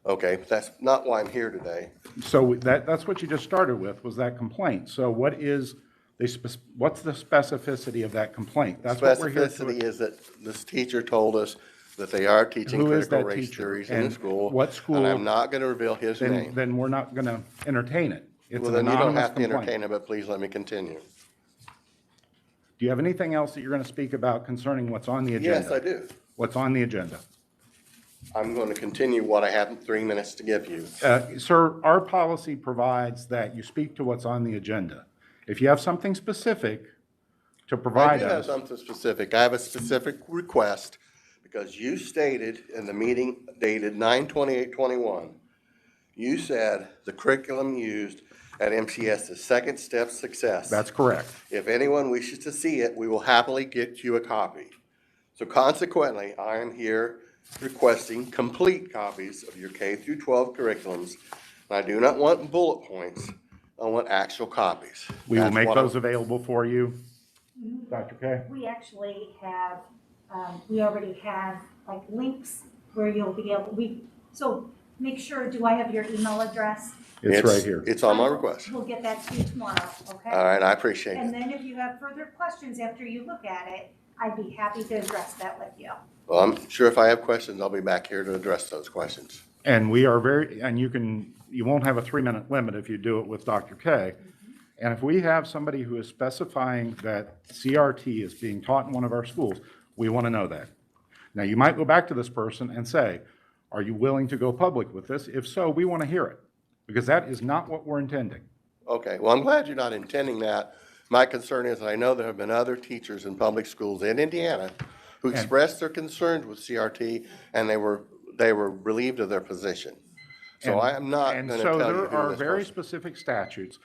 Okay, but that's not why I'm here today. So that's what you just started with, was that complaint. So what's the specificity of that complaint? That's what we're here to. Specificity is that this teacher told us that they are teaching Who is critical that race teacher? theories in the And school. what school? And I'm not going to reveal his name. Then we're not going to entertain it. It's Well, an then you don't anonymous have to complaint. entertain it, but please let me continue. Do you have anything else that you're going to speak about concerning what's on the agenda? Yes, I do. What's on the agenda? I'm going to continue what I have in 3 minutes to give you. Sir, our policy provides that you speak to what's on the agenda. If you have something specific to I provide do have us, something specific. I have a specific request because you stated in the meeting dated 9/28/21, you said the curriculum used at MCS is second step success. that's correct. If anyone wishes to see it, we will happily get you a copy. So consequently, I am here requesting complete copies of your K through 12 curriculums. And I do not want bullet points. I want actual copies. We will That's make what those I'm- available for you. Dr. K? We actually have, we already have like links where you'll be able, so make sure, do I have your email address? It's right here. It's on my request. We'll get that to you tomorrow, okay? All right, I appreciate And it. then if you have further questions after you look at it, I'd be happy to address that with you. Well, I'm sure if I have questions, I'll be back here to address those questions. And we are and you won't have a 3-minute limit if you do it with Dr. K. And if we have somebody who is specifying that CRT is being taught in one of our schools, we want to know that. Now, you might go back to this person and say, are you willing to go public with this? If so, we want to hear it, because that is not what we're intending. Okay, well, I'm glad you're not intending that. My concern is, I know there have been other teachers in public schools in Indiana who expressed their concerns with CRT, and they were relieved of their position. So I am not going to tell you And so who there are this very person. specific statutes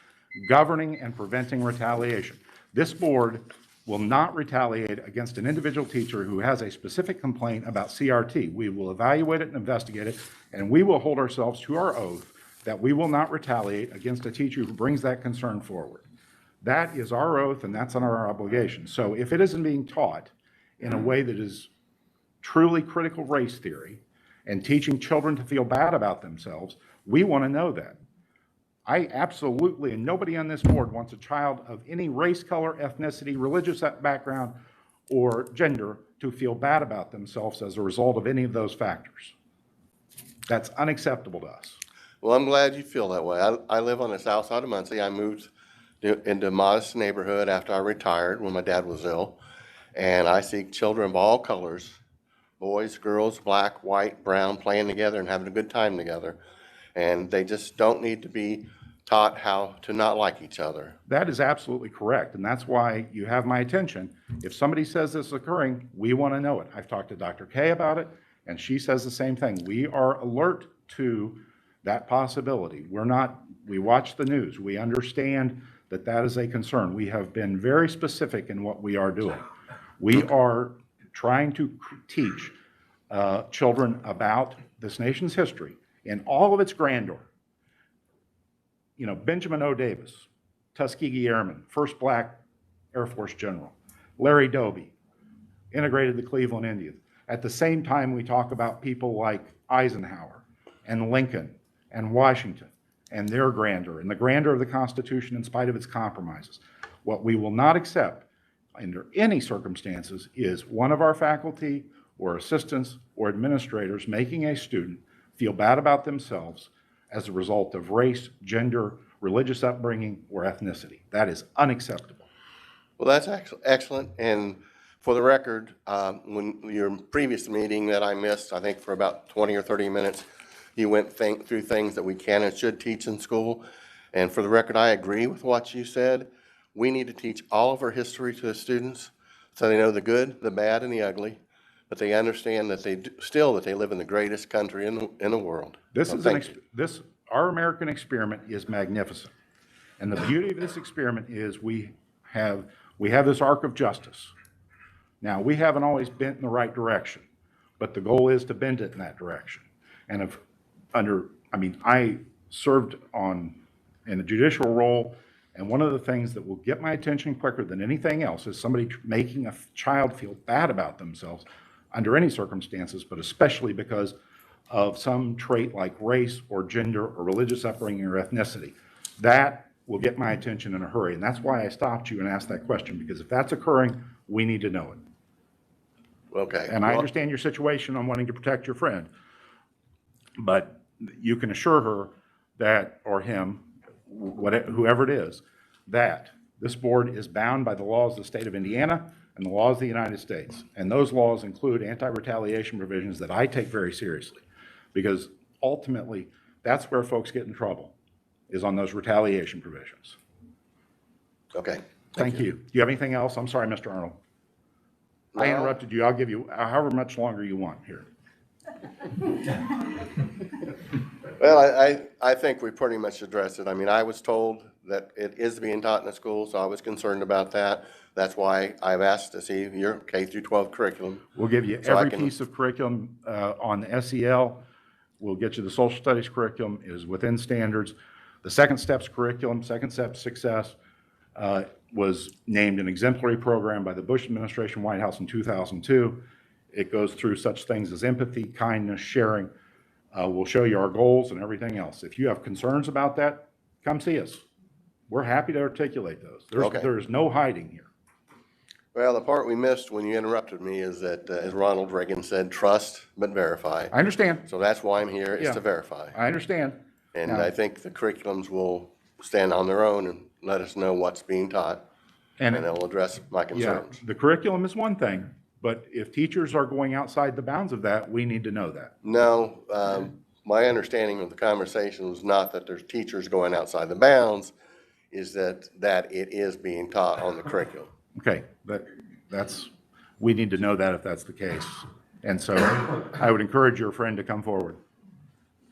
governing and preventing retaliation. This board will not retaliate against an individual teacher who has a specific complaint about CRT. We will evaluate it and investigate it, and we will hold ourselves to our oath that we will not retaliate against a teacher who brings that concern forward. That is our oath, and that's our obligation. So if it isn't being taught in a way that is truly critical race theory and teaching children to feel bad about themselves, we want to know that. I absolutely, and nobody on this board wants a child of any race, color, ethnicity, religious background, or gender to feel bad about themselves as a result of any of those factors. That's unacceptable to us. Well, I'm glad you feel that way. I live on the south side of Muncie. I moved into a modest neighborhood after I retired when my dad was ill. And I see children of all colors, boys, girls, black, white, brown, playing together and having a good time together. And they just don't need to be taught how to not like each other. That is absolutely correct, and that's why you have my attention. If somebody says this is occurring, we want to know it. I've talked to Dr. K about it, and she says the same thing. We are alert to that possibility. We watch the news. We understand that that is a concern. We have been very specific in what we are doing. We are trying to teach children about this nation's history in all of its grandeur. You know, Benjamin O. Davis, Tuskegee Airman, first black Air Force general, Larry Doby, integrated the Cleveland Indians. At the same time, we talk about people like Eisenhower and Lincoln and Washington and their grandeur and the grandeur of the Constitution in spite of its compromises. What we will not accept under any circumstances is one of our faculty or assistants or administrators making a student feel bad about themselves as a result of race, gender, religious upbringing, or ethnicity. That is unacceptable. Well, that's excellent. And for the record, when your previous meeting that I missed, I think for about 20 or 30 minutes, you went through things that we can and should teach in school. And for the record, I agree with what you said. We need to teach all of our history to the students so they know the good, the bad, and the ugly, but they understand that they live in the greatest country in the world. Our American experiment is magnificent. And the beauty of this experiment is we have this arc of justice. Now, we haven't always bent in the right direction, but the goal is to bend it in that direction. And I served in a judicial role, and one of the things that will get my attention quicker than anything else is somebody making a child feel bad about themselves under any circumstances, but especially because of some trait like race or gender or religious upbringing or ethnicity. That will get my attention in a hurry. And that's why I stopped you and asked that question, because if that's occurring, we need to know it. Okay. And I understand your situation on wanting to protect your friend, but you can assure her that, or him, whoever it is, that this board is bound by the laws of the state of Indiana and the laws of the United States. And those laws include anti-retaliation provisions that I take very seriously, because ultimately that's where folks get in trouble, is on those retaliation provisions. Okay. Thank you. Do you have anything else? I'm sorry, Mr. Arnold. No. I interrupted you. I'll give you however much longer you want here. Well, I think we pretty much addressed it. I mean, I was told that it is being taught in the school, so I was concerned about that. That's why I've asked to see your K through 12 curriculum. We'll give you every piece of curriculum on the SEL. We'll get you the social studies curriculum. It is within standards. The Second Steps curriculum, Second Steps Success, was named an exemplary program by the Bush administration, White House in 2002. It goes through such things as empathy, kindness, sharing. We'll show you our goals and everything else. If you have concerns about that, come see us. We're happy to articulate those. There's no hiding here. Well, the part we missed when you interrupted me is that, as Ronald Reagan said, trust but verify. I understand. So that's why I'm here, is to verify. I understand. And I think the curriculums will stand on their own and let us know what's being taught, and it'll address my concerns. Yeah, the curriculum is one thing, but if teachers are going outside the bounds of that, we need to know that. No, my understanding of the conversation was not that there's teachers going outside the bounds, is that it is being taught on the curriculum. Okay, we need to know that if that's the case. And so I would encourage your friend to come forward.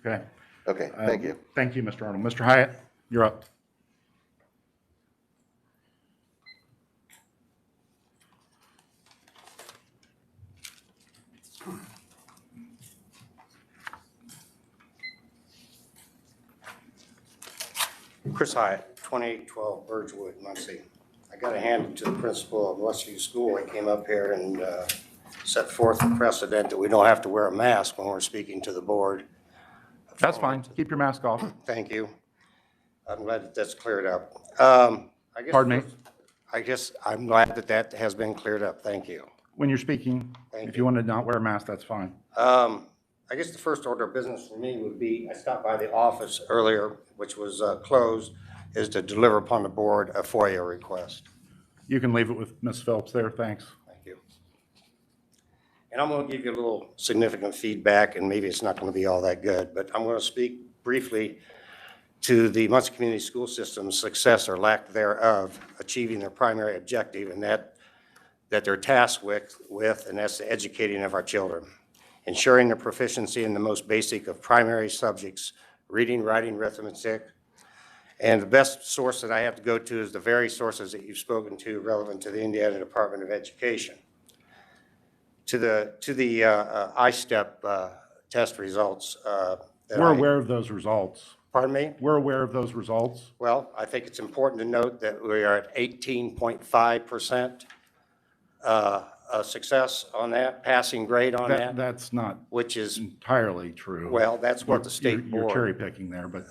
Okay? Okay, thank you. Thank you, Mr. Arnold. Mr. Hyatt, you're up. Chris Hyatt, 2812 Birchwood, Muncie. I got to hand it to the principal of Westview School. He came up here and set forth a precedent that we don't have to wear a mask when we're speaking to the board. That's fine. Keep your mask off. Thank you. I'm glad that that's cleared up. Pardon me? I guess I'm glad that that has been cleared up. Thank you. When you're speaking, if you want to not wear a mask, that's fine. I guess the first order of business for me would be, I stopped by the office earlier, which was closed, is to deliver upon the board a FOIA request. You can leave it with Ms. Phelps there. Thanks. Thank you. And I'm going to give you a little significant feedback, and maybe it's not going to be all that good, but I'm going to speak briefly to the Muncie Community School System's success or lack thereof achieving their primary objective, and that they're tasked with, and that's the educating of our children. Ensuring their proficiency in the most basic of primary subjects, reading, writing, arithmetic. And the best source that I have to go to is the very sources that you've spoken to relevant to the Indiana Department of Education. To the ISTEP test results. We're aware of those results. Pardon me? We're aware of those results. Well, I think it's important to note that we are at 18.5% success on that, passing grade on that. That's not which is entirely true. Well, that's what the state board. You're cherry picking there, but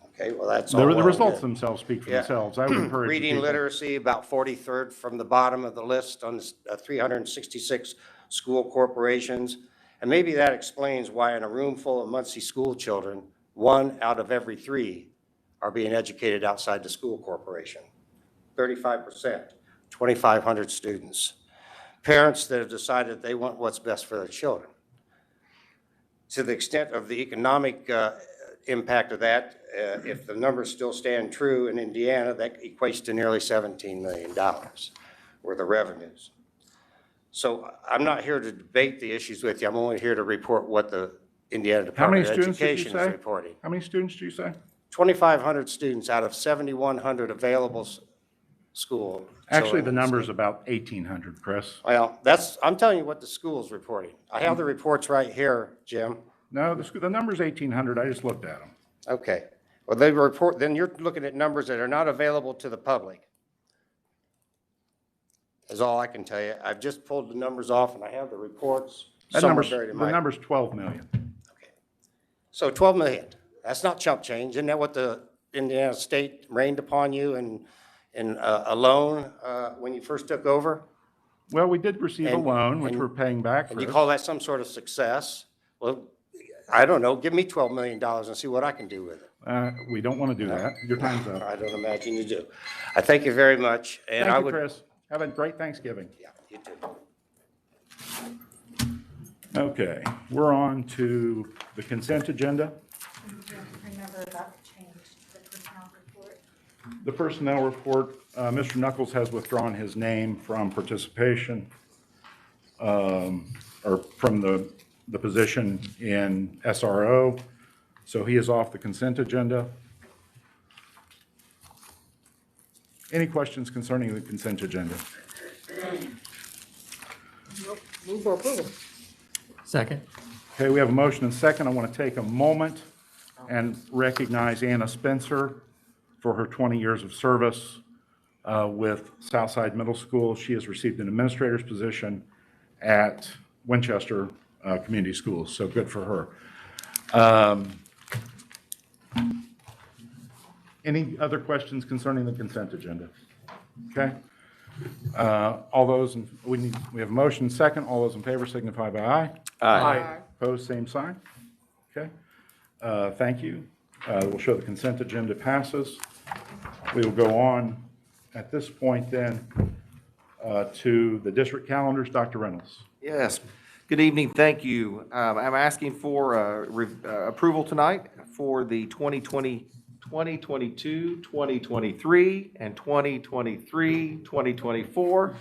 okay, well, that's all. The results themselves speak for themselves. I would encourage reading literacy about 43rd from the bottom of the list on 366 school corporations, and maybe that explains why in a room full of Muncie school children, 1 out of every 3 are being educated outside the school corporation. 35%, 2,500 students. Parents that have decided they want what's best for their children. To the extent of the economic impact of that, if the numbers still stand true in Indiana, that equates to nearly $17 million worth of revenues. So I'm not here to debate the issues with you. I'm only here to report what the Indiana Department of Education is reporting. How many students do you say? 2,500 students out of 7,100 available school. Actually, the number's about 1,800, Chris. Well, I'm telling you what the school's reporting. I have the reports right here, Jim. No, the number's 1,800. I just looked at them. Okay. Well, they report, then you're looking at numbers that are not available to the public. Is all I can tell you. I've just pulled the numbers off and I have the reports. The somewhere buried in my- number's 12 million. So 12 million, that's not chump change. Isn't that what the Indiana state rained upon you in a loan when you first took over? Well, we did receive a loan, which we're paying back. And you call that some sort of success? Well, I don't know. Give me $12 million and see what I can do with it. We don't want to do that. Your time's up. I don't imagine you do. I thank you very much. And Thank I you, would, Chris. Have a great Thanksgiving. Yeah, you too. Okay, we're on to the consent agenda. Remember about the change, the personnel report. The personnel report, Mr. Knuckles has withdrawn his name from participation, or from the position in SRO, so he is off the consent agenda. Any questions concerning the consent agenda? Move for approval. Second. Okay, we have a motion and second. I want to take a moment and recognize Anna Spencer for her 20 years of service with Southside Middle School. She has received an administrator's position at Winchester Community Schools, so good for her. Any other questions concerning the consent agenda? Okay. All those, we have a motion second. All those in favor signify by aye. Aye. Opposed, same sign. Okay. Thank you. We'll show the consent agenda passes. We will go on at this point then to the district calendars. Dr. Reynolds. Yes. Good evening. Thank you. I'm asking for approval tonight for the 2020, 2022, 2023, and 2023, 2024.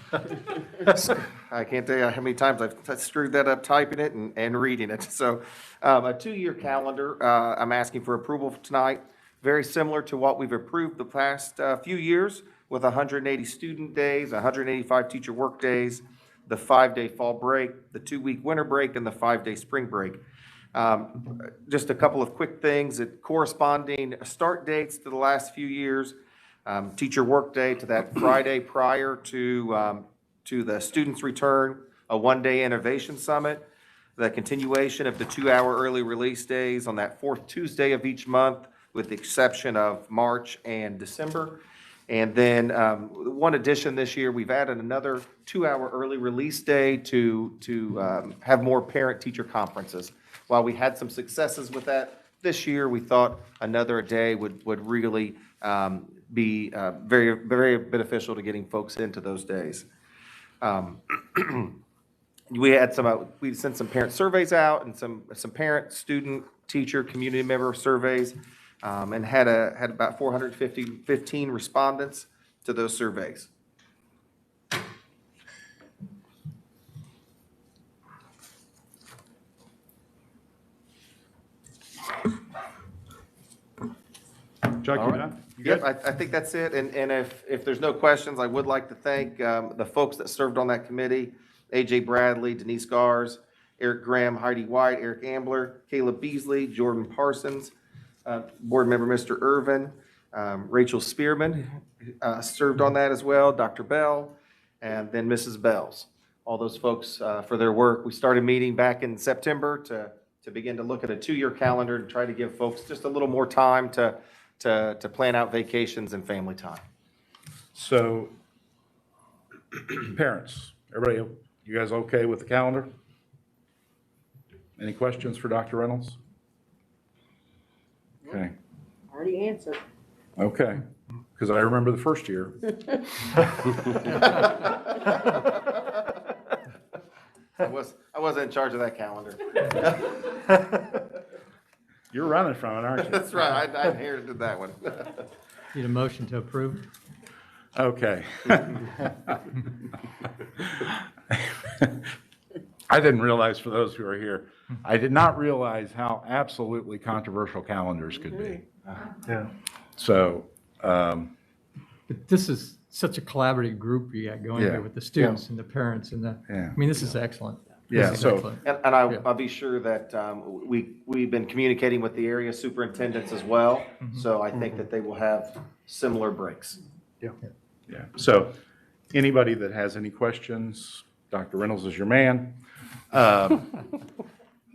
I can't tell you how many times I've screwed that up typing it and reading it. So a 2-year calendar, I'm asking for approval tonight, very similar to what we've approved the past few years with 180 student days, 185 teacher work days, the 5-day fall break, the 2-week winter break, and the 5-day spring break. Just a couple of quick things that corresponding start dates to the last few years, teacher work day to that Friday prior to the students' return, a 1-day innovation summit, the continuation of the 2-hour early release days on that 4th Tuesday of each month, with the exception of March and December. And then one addition this year, we've added another 2-hour early release day to have more parent-teacher conferences. While we had some successes with that this year, we thought another day would really be very, very beneficial to getting folks into those days. We sent some parent surveys out and some parent, student, teacher, community member surveys, and had about 415 respondents to those surveys. Chuck, you done? You good? Yep, I think that's it. And if there's no questions, I would like to thank the folks that served on that committee: AJ Bradley, Denise Gars, Eric Graham, Heidi White, Eric Ambler, Caleb Beasley, Jordan Parsons, board member Mr. Irvin, Rachel Spearman served on that as well, Dr. Bell, and then Mrs. Bells. All those folks for their work. We started meeting back in September to begin to look at a 2-year calendar and try to give folks just a little more time to plan out vacations and family time. So, parents, everybody, you guys okay with the calendar? Any questions for Dr. Reynolds? Okay. Already answered. Okay, because I remember the first year. I wasn't in charge of that calendar. You're running from it, aren't you? That's right, I inherited that one. Need a motion to approve? Okay. I didn't realize, for those who are here, I did not realize how absolutely controversial calendars could be. Yeah. So, But this is such a collaborative group you got going Yeah. here with the students and the parents and Yeah. I mean, this is excellent. This Yeah, is so- excellent. And I'll be sure that we've been communicating with the area superintendents as well. So I think that they will have similar breaks. yeah. So, anybody that has any questions, Dr. Reynolds is your man.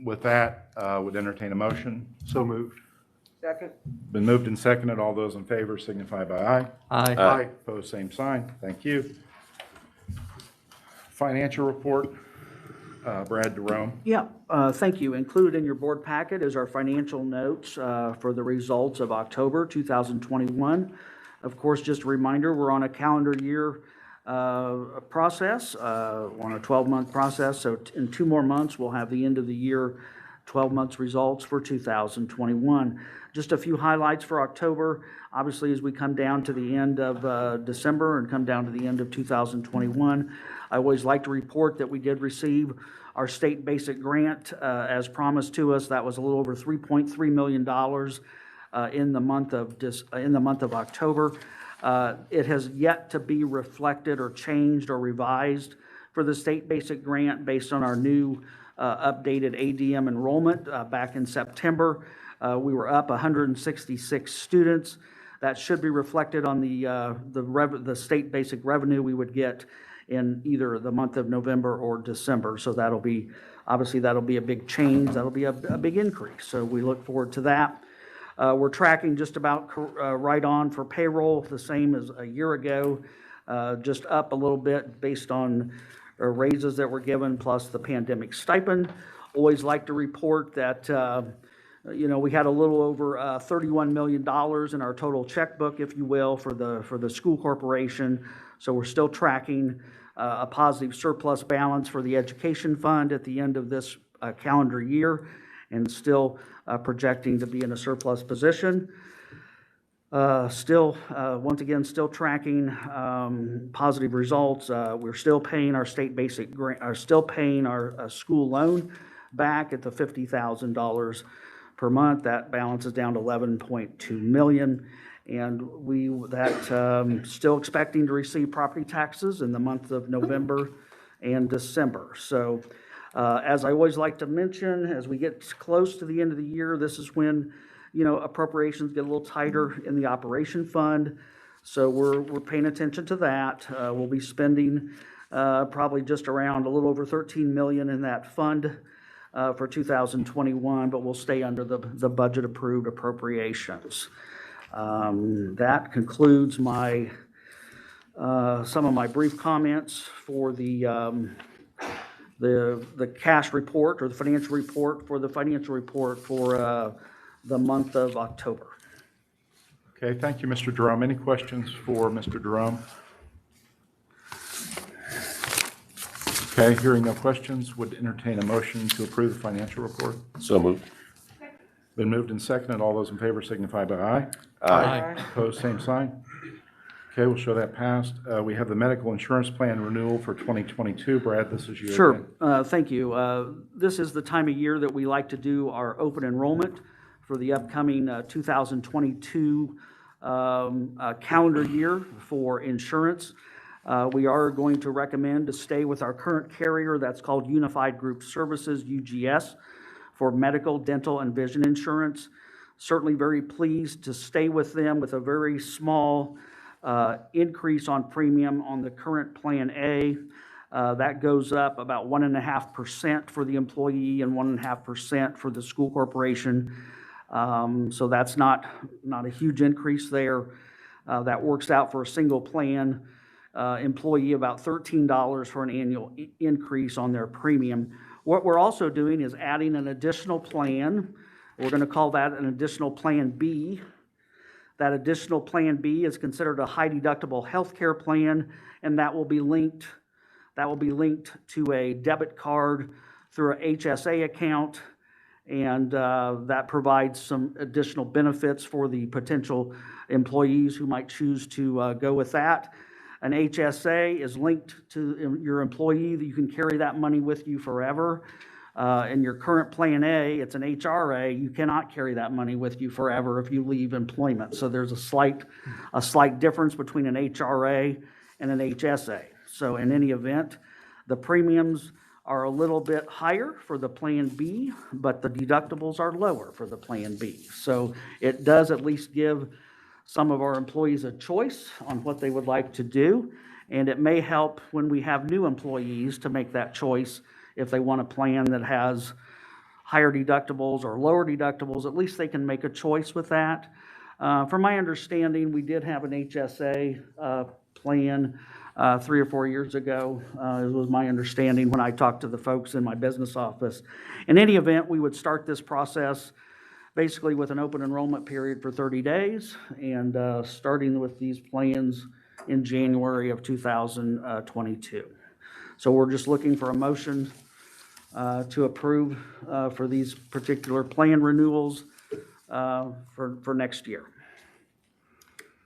With that, would entertain a motion. So moved. Second. Been moved and seconded. All those in favor signify by aye. Aye. Opposed, same sign. Thank you. Financial report, Brad Jerome. Yeah, thank you. Included in your board packet is our financial notes for the results of October 2021. Of course, just a reminder, we're on a calendar year process, on a 12-month process. So in 2 more months, we'll have the end of the year 12 months results for 2021. Just a few highlights for October. Obviously, as we come down to the end of December and come down to the end of 2021, I always like to report that we did receive our state basic grant as promised to us. That was a little over $3.3 million in the month of October. It has yet to be reflected or changed or revised for the state basic grant based on our new updated ADM enrollment back in September. We were up 166 students. That should be reflected on the state basic revenue we would get in either the month of November or December. So that'll be a big change. That'll be a big increase. So we look forward to that. We're tracking just about right on for payroll, the same as a year ago, just up a little bit based on raises that were given, plus the pandemic stipend. Always like to report that, we had a little over $31 million in our total checkbook, if you will, for the school corporation. So we're still tracking a positive surplus balance for the education fund at the end of this calendar year, and still projecting to be in a surplus position. Once again, still tracking positive results. We're still paying our state basic grant, still paying our school loan back at the $50,000 per month. That balance is down to $11.2 million. And still expecting to receive property taxes in the month of November and December. So as I always like to mention, as we get close to the end of the year, this is when appropriations get a little tighter in the operation fund. So we're paying attention to that. We'll be spending probably just around a little over $13 million in that fund for 2021, but we'll stay under the budget approved appropriations. That concludes some of my brief comments for the cash report or the financial report for the month of October. Okay, thank you, Mr. Jerome. Any questions for Mr. Jerome? Okay, hearing no questions, would entertain a motion to approve the financial report. So moved. Been moved and seconded. All those in favor signify by aye. Aye. Opposed, same sign. Okay, we'll show that passed. We have the medical insurance plan renewal for 2022. Brad, this is you Sure. again. Thank you. This is the time of year that we like to do our open enrollment for the upcoming 2022 calendar year for insurance. We are going to recommend to stay with our current carrier. That's called Unified Group Services, UGS, for medical, dental, and vision insurance. Certainly very pleased to stay with them with a very small increase on premium on the current Plan A. That goes up about 1.5% for the employee and 1.5% for the school corporation. So that's not a huge increase there. That works out for a single plan employee about $13 for an annual increase on their premium. What we're also doing is adding an additional plan. We're going to call that an additional Plan B. That additional Plan B is considered a high deductible health care plan, and that will be linked to a debit card through a HSA account, and that provides some additional benefits for the potential employees who might choose to go with that. An HSA is linked to your employee, that you can carry that money with you forever. In your current Plan A, it's an HRA, you cannot carry that money with you forever if you leave employment. So there's a slight difference between an HRA and an HSA. So in any event, the premiums are a little bit higher for the Plan B, but the deductibles are lower for the Plan B. So it does at least give some of our employees a choice on what they would like to do, and it may help when we have new employees to make that choice. If they want a plan that has higher deductibles or lower deductibles, at least they can make a choice with that. From my understanding, we did have an HSA plan 3 or 4 years ago. It was my understanding when I talked to the folks in my business office. In any event, we would start this process basically with an open enrollment period for 30 days, and starting with these plans in January of 2022. So we're just looking for a motion to approve for these particular plan renewals for next year.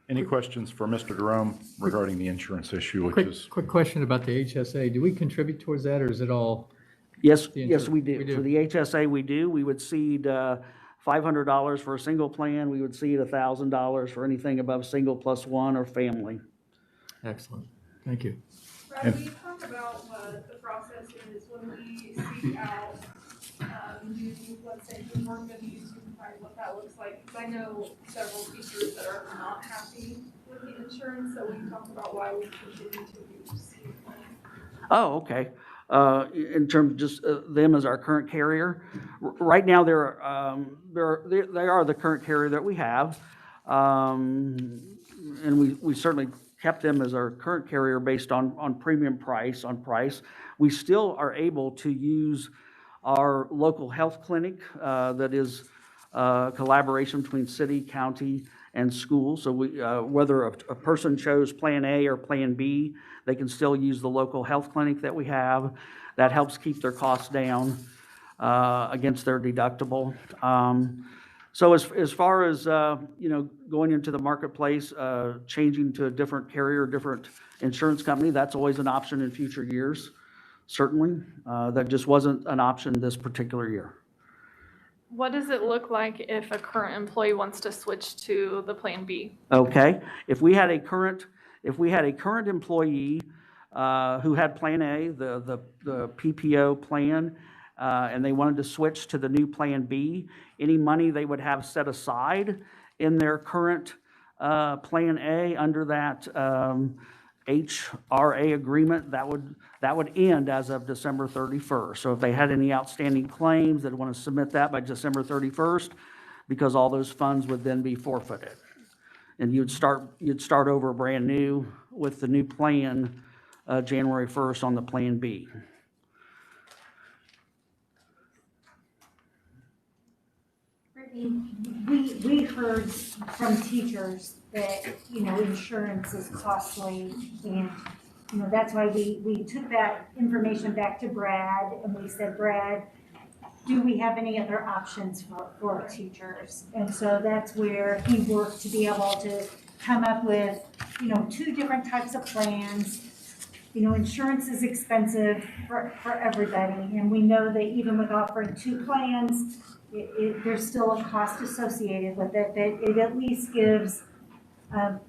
Any questions for Mr. Jerome regarding the insurance issue, which is? Quick question about the HSA. Do we contribute towards that, or is it all? Yes, we do. For the HSA, we do. We would seed $500 for a single plan. We would seed $1,000 for anything above single plus one or family. Excellent. Thank you. Brad, will you talk about what the process is when we seek out new, let's say, who weren't going to use Untitled, what that looks like? Because I know several teachers that are not happy with the insurance, so we can talk about why we continue to use. Oh, okay. In terms of just them as our current carrier, right now they are the current carrier that we have, and we certainly kept them as our current carrier based on premium price, We still are able to use our local health clinic that is a collaboration between city, county, and school. So whether a person chose Plan A or Plan B, they can still use the local health clinic that we have. That helps keep their costs down against their deductible. So as far as going into the marketplace, changing to a different carrier, different insurance company, that's always an option in future years, certainly. That just wasn't an option this particular year. What does it look like if a current employee wants to switch to the Plan B? Okay, if we had a current employee who had Plan A, the PPO plan, and they wanted to switch to the new Plan B, any money they would have set aside in their current Plan A under that HRA agreement, that would end as of December 31st. So if they had any outstanding claims, they'd want to submit that by December 31st, because all those funds would then be forfeited. And you'd start over brand new with the new plan January 1st on the Plan B. We heard from teachers that, insurance is costly, and, that's why we took that information back to Brad, and we said, Brad, do we have any other options for teachers? And so that's where he worked to be able to come up with, 2 different types of plans. Insurance is expensive for everybody, and we know that even with offering 2 plans, there's still a cost associated with it, that it at least gives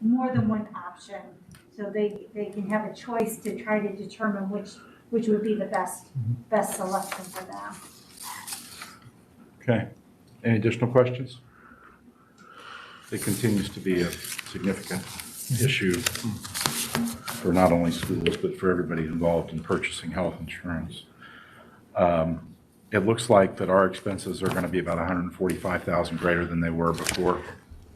more than one option, so they can have a choice to try to determine which would be the best selection for them. Okay. Any additional questions? It continues to be a significant issue for not only schools, but for everybody involved in purchasing health insurance. It looks like that our expenses are going to be about $145,000 greater than they were before.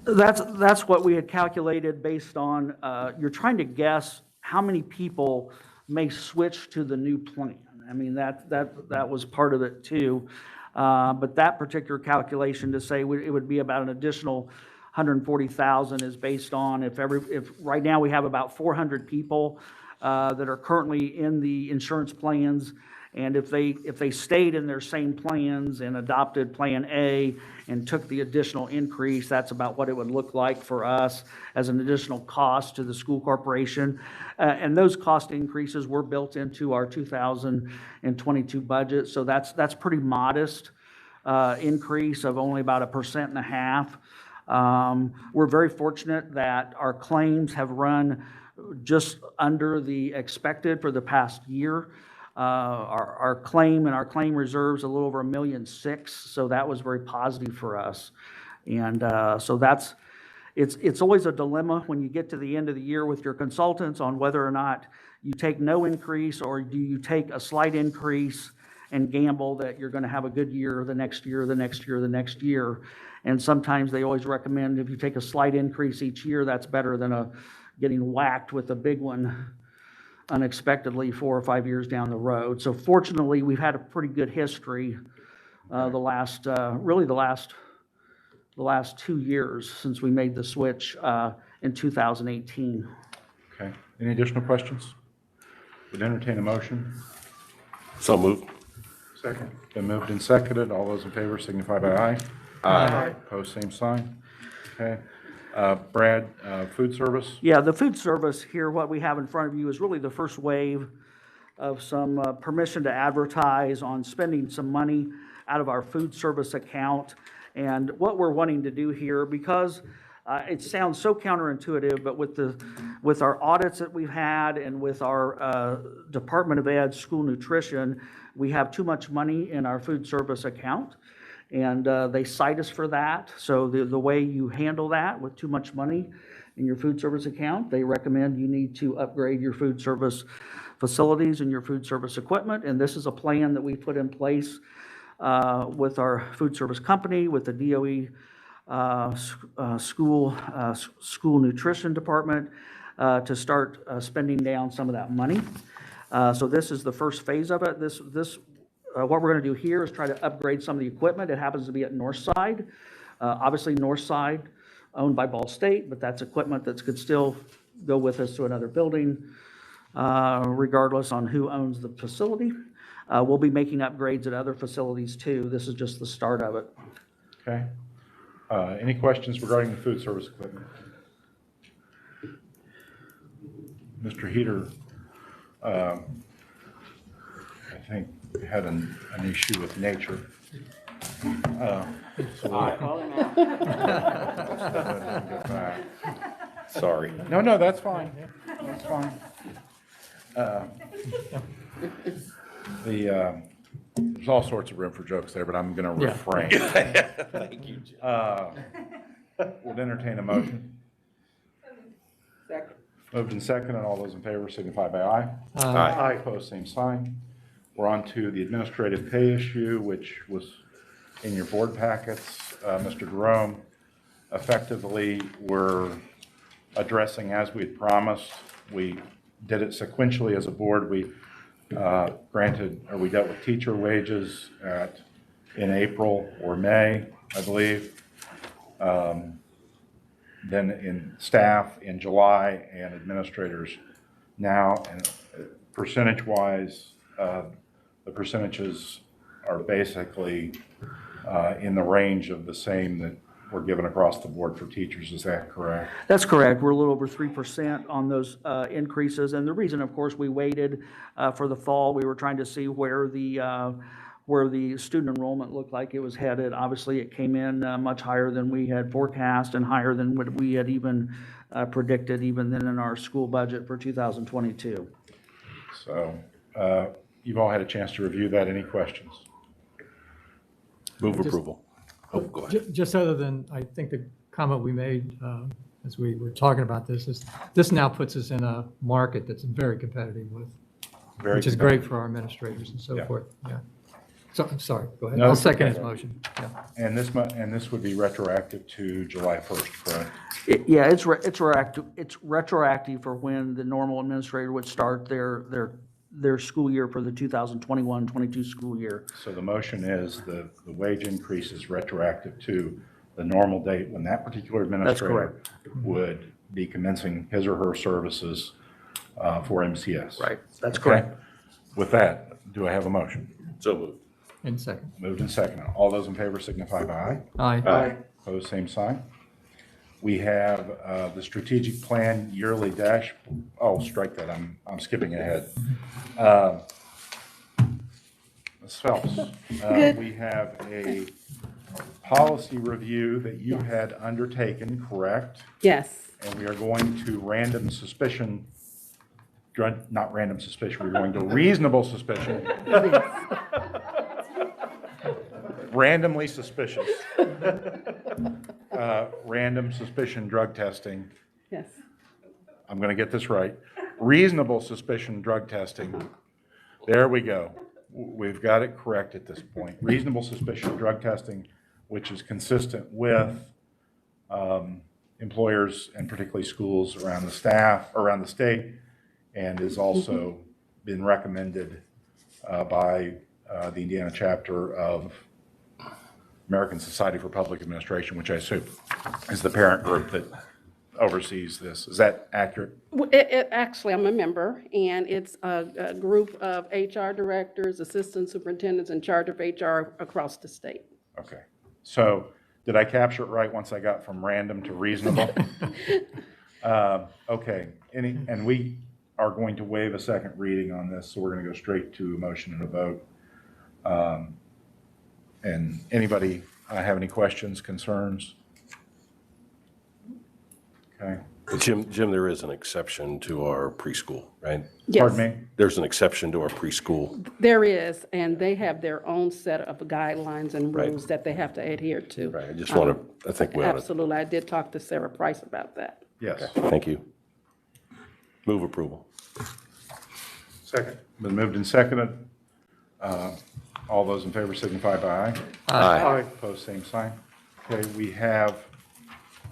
That's what we had calculated based on, you're trying to guess how many people may switch to the new plan. I mean, that was part of it too. But that particular calculation to say it would be about an additional $140,000 is based on if right now we have about 400 people that are currently in the insurance plans. And if they stayed in their same plans and adopted Plan A and took the additional increase, that's about what it would look like for us as an additional cost to the school corporation. And those cost increases were built into our 2022 budget, so that's pretty modest increase of only about 1.5%. We're very fortunate that our claims have run just under the expected for the past year. Our claim and our claim reserves a little over $1.6 million, so that was very positive for us. And so it's always a dilemma when you get to the end of the year with your consultants on whether or not you take no increase or do you take a slight increase and gamble that you're going to have a good year the next year, the next year, the next year. And sometimes they always recommend if you take a slight increase each year, that's better than getting whacked with a big one unexpectedly 4 or 5 years down the road. So fortunately, we've had a pretty good history the last 2 years since we made the switch in 2018. Okay. Any additional questions? Would entertain a motion. So moved. Second. Been moved and seconded. All those in favor signify by aye. Aye. Opposed, same sign. Okay. Brad, food service? Yeah, the food service here, what we have in front of you is really the first wave of some permission to advertise on spending some money out of our food service account. And what we're wanting to do here, because it sounds so counterintuitive, but with our audits that we've had and with our Department of Ed school nutrition, we have too much money in our food service account. And they cite us for that. So the way you handle that with too much money in your food service account, they recommend you need to upgrade your food service facilities and your food service equipment. And this is a plan that we put in place with our food service company, with the DOE school nutrition department to start spending down some of that money. So this is the first phase of it. What we're going to do here is try to upgrade some of the equipment. It happens to be at Northside. Obviously, Northside, owned by Ball State, but that's equipment that could still go with us to another building, regardless on who owns the facility. We'll be making upgrades at other facilities too. This is just the start of it. Okay. Any questions regarding the food service equipment? Mr. Heater, I think had an issue with nature. Sorry. No, that's fine. That's fine. There's all sorts of room for jokes there, but I'm going to refrain. Thank you, Jim. Would entertain a motion. Second. Moved and seconded. All those in favor signify by aye. Aye. Opposed, same sign. We're on to the administrative pay issue, which was in your board packets. Mr. Jerome, effectively, we're addressing as we had promised. We did it sequentially as a board. We dealt with teacher wages in April or May, I believe. Then in staff in July and administrators now. And percentage-wise, the percentages are basically in the range of the same that were given across the board for teachers. Is that correct? That's correct. We're a little over 3% on those increases. And the reason, of course, we waited for the fall, we were trying to see where the student enrollment looked like it was headed. Obviously, it came in much higher than we had forecast and higher than what we had even predicted, even then in our school budget for 2022. So you've all had a chance to review that. Any questions? Move approval. Oh, go ahead. Just other than, I think the comment we made as we were talking about this is, this now puts us in a market that's very competitive which is great for our administrators and so forth. Yeah. So, I'm sorry, go ahead. No, I'll second okay. his motion. Yeah. And this would be retroactive to July 1st, correct? It's retroactive. It's retroactive for when the normal administrator would start their school year for the 2021-22 school year. So the motion is the wage increase is retroactive to the normal date when that particular administrator would be commencing his or her services for MCS. Right, that's Okay? correct. With that, do I have a motion? So moved. And second. Moved and seconded. All those in favor signify by aye. Aye. Opposed, same sign. We have the strategic plan yearly strike that, I'm skipping ahead. Ms. Phelps, we have a policy review that you had undertaken, correct? Yes. And we are going to we're going to reasonable suspicion. Randomly suspicious. Random suspicion drug testing. Yes. I'm going to get this right. Reasonable suspicion drug testing. There we go. We've got it correct at this point. Reasonable suspicion drug testing, which is consistent with employers and particularly schools around the state, and is also been recommended by the Indiana chapter of American Society for Public Administration, which I assume is the parent group that oversees this. Is that accurate? Actually, I'm a member, and it's a group of HR directors, assistant superintendents in charge of HR across the state. Okay. So did I capture it right once I got from random to reasonable? Okay. And we are going to waive a second reading on this, so we're going to go straight to a motion and a vote. And anybody have any questions, concerns? Okay. Jim, there is an exception to our preschool, right? Yes. Pardon me? There's an exception to our preschool. There is, and they have their own set of guidelines and Right. rules that they have to adhere to. Right, I just want to, I think we ought to. Absolutely. I did talk to Sarah Price about that. Yes. Thank you. Move approval. Second. Been moved and seconded. All those in favor signify by aye. Aye. Opposed, same sign. Okay, we have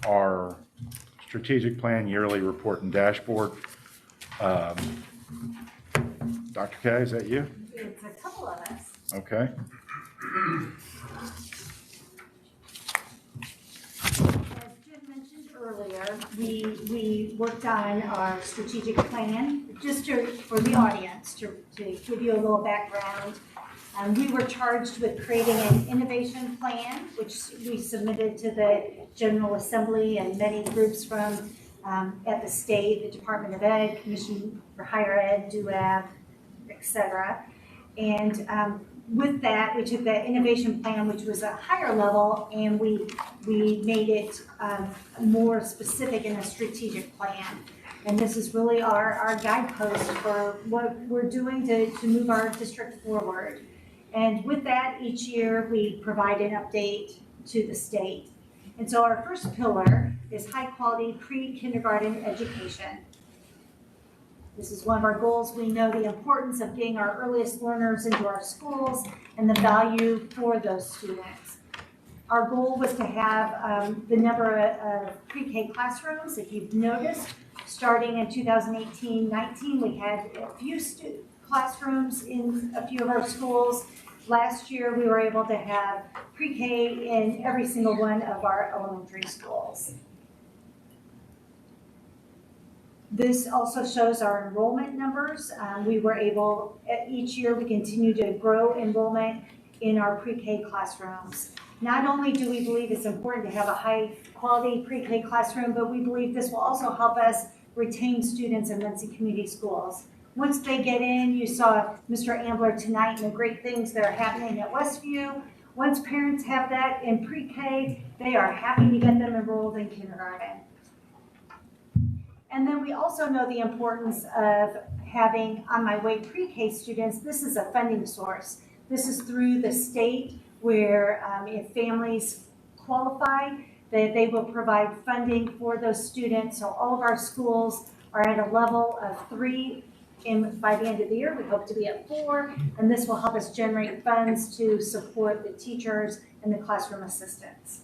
our strategic plan yearly report and dashboard. Dr. Kay, is that you? It's a couple of us. Okay. As Jim mentioned earlier, we worked on our strategic plan, just for the audience, to give you a little background. We were charged with creating an innovation plan, which we submitted to the General Assembly and many groups from at the state, the Department of Ed, Commission for Higher Ed, DUAB, et cetera. And with that, we took that innovation plan, which was a higher level, and we made it more specific in a strategic plan. And this is really our guidepost for what we're doing to move our district forward. And with that, each year we provide an update to the state. And so our first pillar is high quality pre-kindergarten education. This is one of our goals. We know the importance of getting our earliest learners into our schools and the value for those students. Our goal was to have the number of pre-K classrooms. If you've noticed, starting in 2018-19, we had a few classrooms in a few of our schools. Last year, we were able to have pre-K in every single one of our elementary schools. This also shows our enrollment numbers. We were able, each year we continue to grow enrollment in our pre-K classrooms. Not only do we believe it's important to have a high quality pre-K classroom, but we believe this will also help us retain students in Muncie Community Schools. Once they get in, you saw Mr. Ambler tonight and the great things that are happening at Westview. Once parents have that in pre-K, they are happy to get them enrolled in kindergarten. And then we also know the importance of having on my way pre-K students. This is a funding source. This is through the state where if families qualify, that they will provide funding for those students. So all of our schools are at a level of 3. And by the end of the year, we hope to be at 4, and this will help us generate funds to support the teachers and the classroom assistants.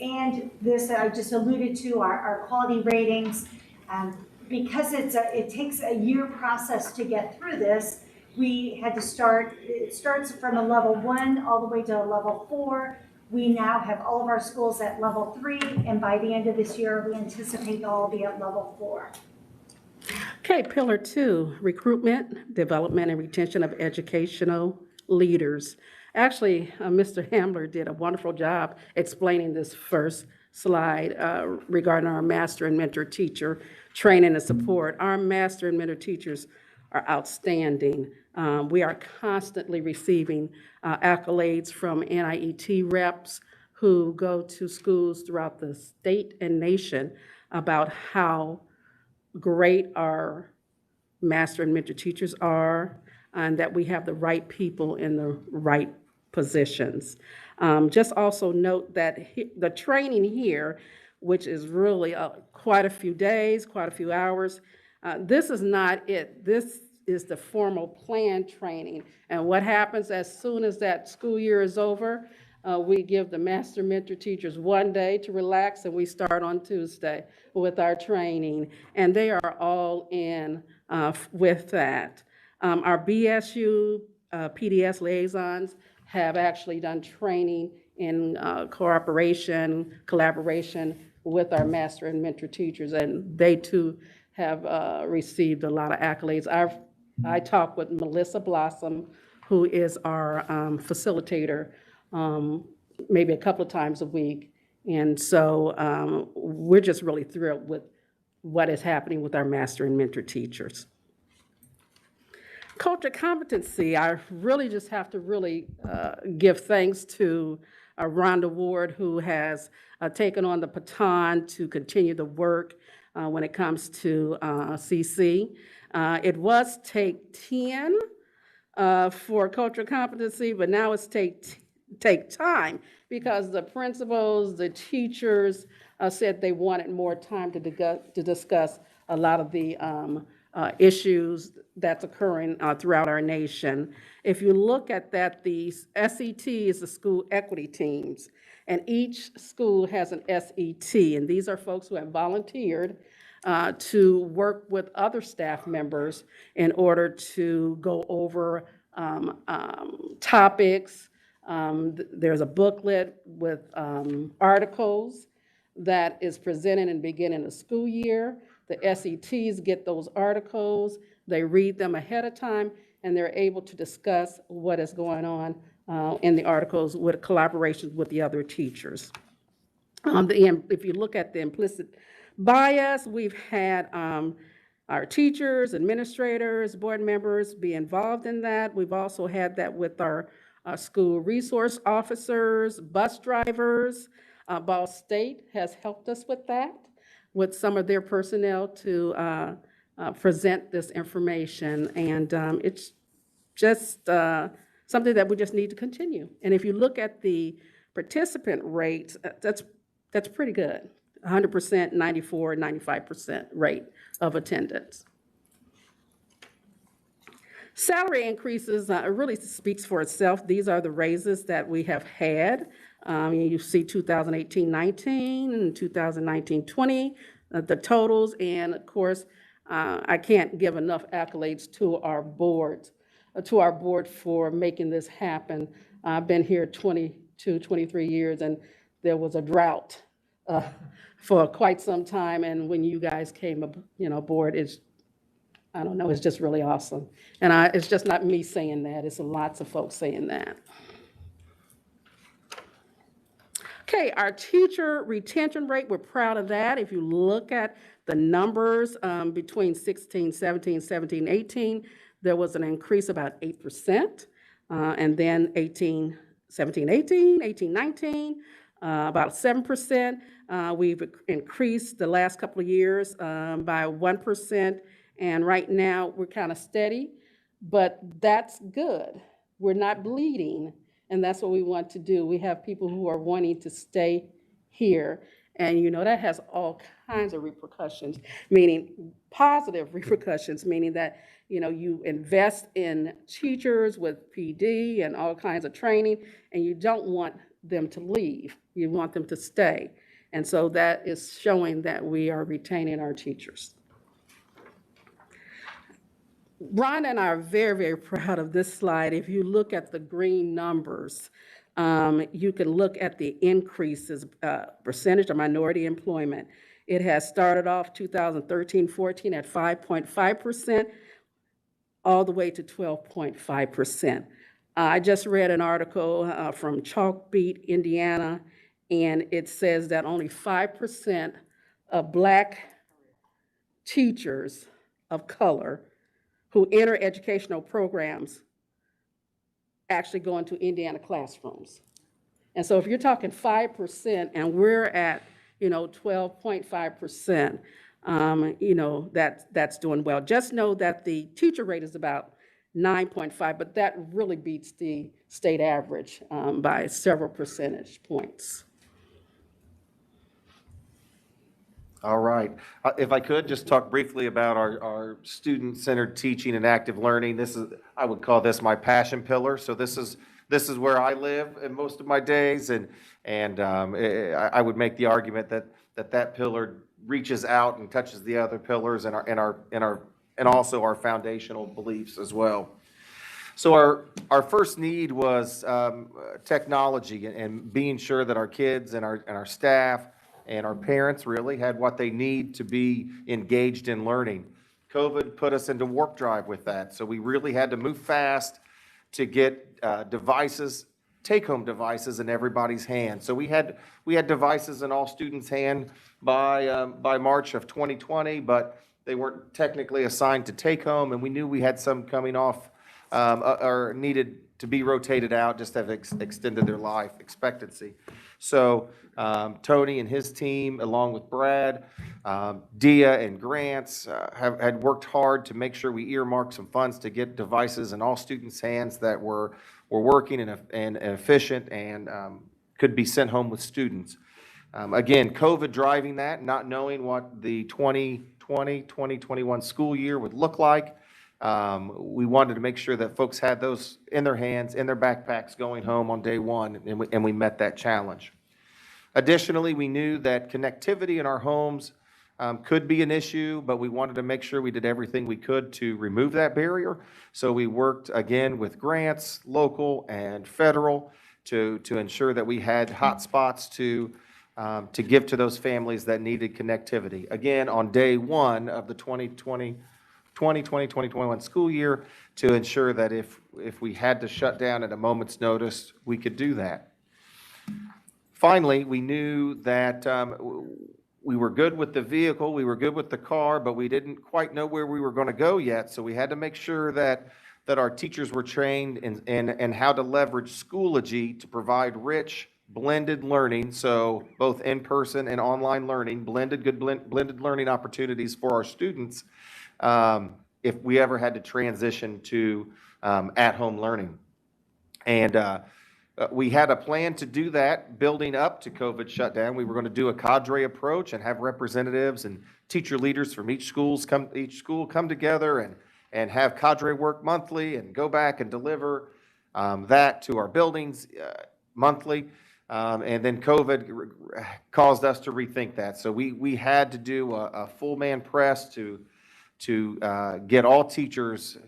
And this, I just alluded to, our quality ratings. Because it takes a year process to get through this, we had to it starts from a level 1 all the way to a level 4. We now have all of our schools at level 3, and by the end of this year, we anticipate they'll all be at level 4. Okay, pillar 2, recruitment, development, and retention of educational leaders. Actually, Mr. Hamler did a wonderful job explaining this first slide regarding our master and mentor teacher training and support. Our master and mentor teachers are outstanding. We are constantly receiving accolades from NIET reps who go to schools throughout the state and nation about how great our master and mentor teachers are, and that we have the right people in the right positions. Just also note that the training here, which is really quite a few days, quite a few hours, this is not it. This is the formal plan training. And what happens as soon as that school year is over, we give the master mentor teachers 1 day to relax, and we start on Tuesday with our training. And they are all in with that. Our BSU PDS liaisons have actually done training in collaboration with our master and mentor teachers, and they too have received a lot of accolades. I talk with Melissa Blossom, who is our facilitator, maybe a couple of times a week. And so we're just really thrilled with what is happening with our master and mentor teachers. Culture competency, I really just have to really give thanks to Rhonda Ward, who has taken on the baton to continue the work when it comes to CC. It was take 10 for cultural competency, but now it's take time, because the principals, the teachers said they wanted more time to discuss a lot of the issues that's occurring throughout our nation. If you look at that, the SET is the school equity teams, and each school has an SET, and these are folks who have volunteered to work with other staff members in order to go over topics. There's a booklet with articles that is presented in the beginning of the school year. The SETs get those articles, they read them ahead of time, and they're able to discuss what is going on in the articles with collaborations with the other teachers. If you look at the implicit bias, we've had our teachers, administrators, board members be involved in that. We've also had that with our school resource officers, bus drivers. Ball State has helped us with that, with some of their personnel to present this information. And it's just something that we just need to continue. And if you look at the participant rates, that's pretty good. 100%, 94, 95% rate of attendance. Salary increases really speaks for itself. These are the raises that we have had. You see 2018-19 and 2019-20, the totals, and of course, I can't give enough accolades to our board for making this happen. I've been here 22, 23 years, and there was a drought for quite some time, and when you guys came aboard, I don't know, it's just really awesome. And it's just not me saying that, it's lots of folks saying that. Okay, our teacher retention rate, we're proud of that. If you look at the numbers between 16, 17, 17, 18, there was an increase about 8%. And then 18, 17, 18, 18, 19, about 7%. We've increased the last couple of years by 1%. And right now we're kind of steady, but that's good. We're not bleeding. And that's what we want to do. We have people who are wanting to stay here. And that has all kinds of repercussions, meaning positive repercussions, meaning that, you invest in teachers with PD and all kinds of training, and you don't want them to leave. You want them to stay. And so that is showing that we are retaining our teachers. Ron and I are very, very proud of this slide. If you look at the green numbers, You can look at the increases, percentage of minority employment. It has started off 2013-14 at 5.5%, all the way to 12.5%. I just read an article from Chalkbeat, Indiana, and it says that only 5% of Black teachers of color who enter educational programs actually go into Indiana classrooms. And so if you're talking 5% and we're at, 12.5%, that's doing well. Just know that the teacher rate is about 9.5, but that really beats the state average by several percentage points. All right. If I could just talk briefly about our student-centered teaching and active learning. I would call this my passion pillar. So this is where I live in most of my days, and I would make the argument that pillar reaches out and touches the other pillars and also our foundational beliefs as well. So our first need was technology and being sure that our kids and our staff and our parents really had what they need to be engaged in learning. COVID put us into warp drive with that, so we really had to move fast to get devices, take-home devices in everybody's hands. So we had devices in all students' hand by March of 2020, but they weren't technically assigned to take home, and we knew we had some coming off or needed to be rotated out, just have extended their life expectancy. So Tony and his team, along with Brad, Dia and Grants, had worked hard to make sure we earmarked some funds to get devices in all students' hands that were working and efficient and could be sent home with students. Again, COVID driving that, not knowing what the 2020-2021 school year would look like. We wanted to make sure that folks had those in their hands, in their backpacks going home on day one, and we met that challenge. Additionally, we knew that connectivity in our homes could be an issue, but we wanted to make sure we did everything we could to remove that barrier. So we worked again with grants, local and federal, to ensure that we had hotspots to give to those families that needed connectivity. Again, on day one of the 2020-2021 school year, to ensure that if we had to shut down at a moment's notice, we could do that. Finally, we knew that we were good with the vehicle, we were good with the car, but we didn't quite know where we were going to go yet. So we had to make sure that our teachers were trained in how to leverage Schoology to provide rich, blended learning. So both in-person and online learning, blended learning opportunities for our students if we ever had to transition to at-home learning. And we had a plan to do that building up to COVID shutdown. We were going to do a cadre approach and have representatives and teacher leaders from each school come together and have cadre work monthly and go back and deliver that to our buildings monthly. And then COVID caused us to rethink that. So we had to do a full man press to get all teachers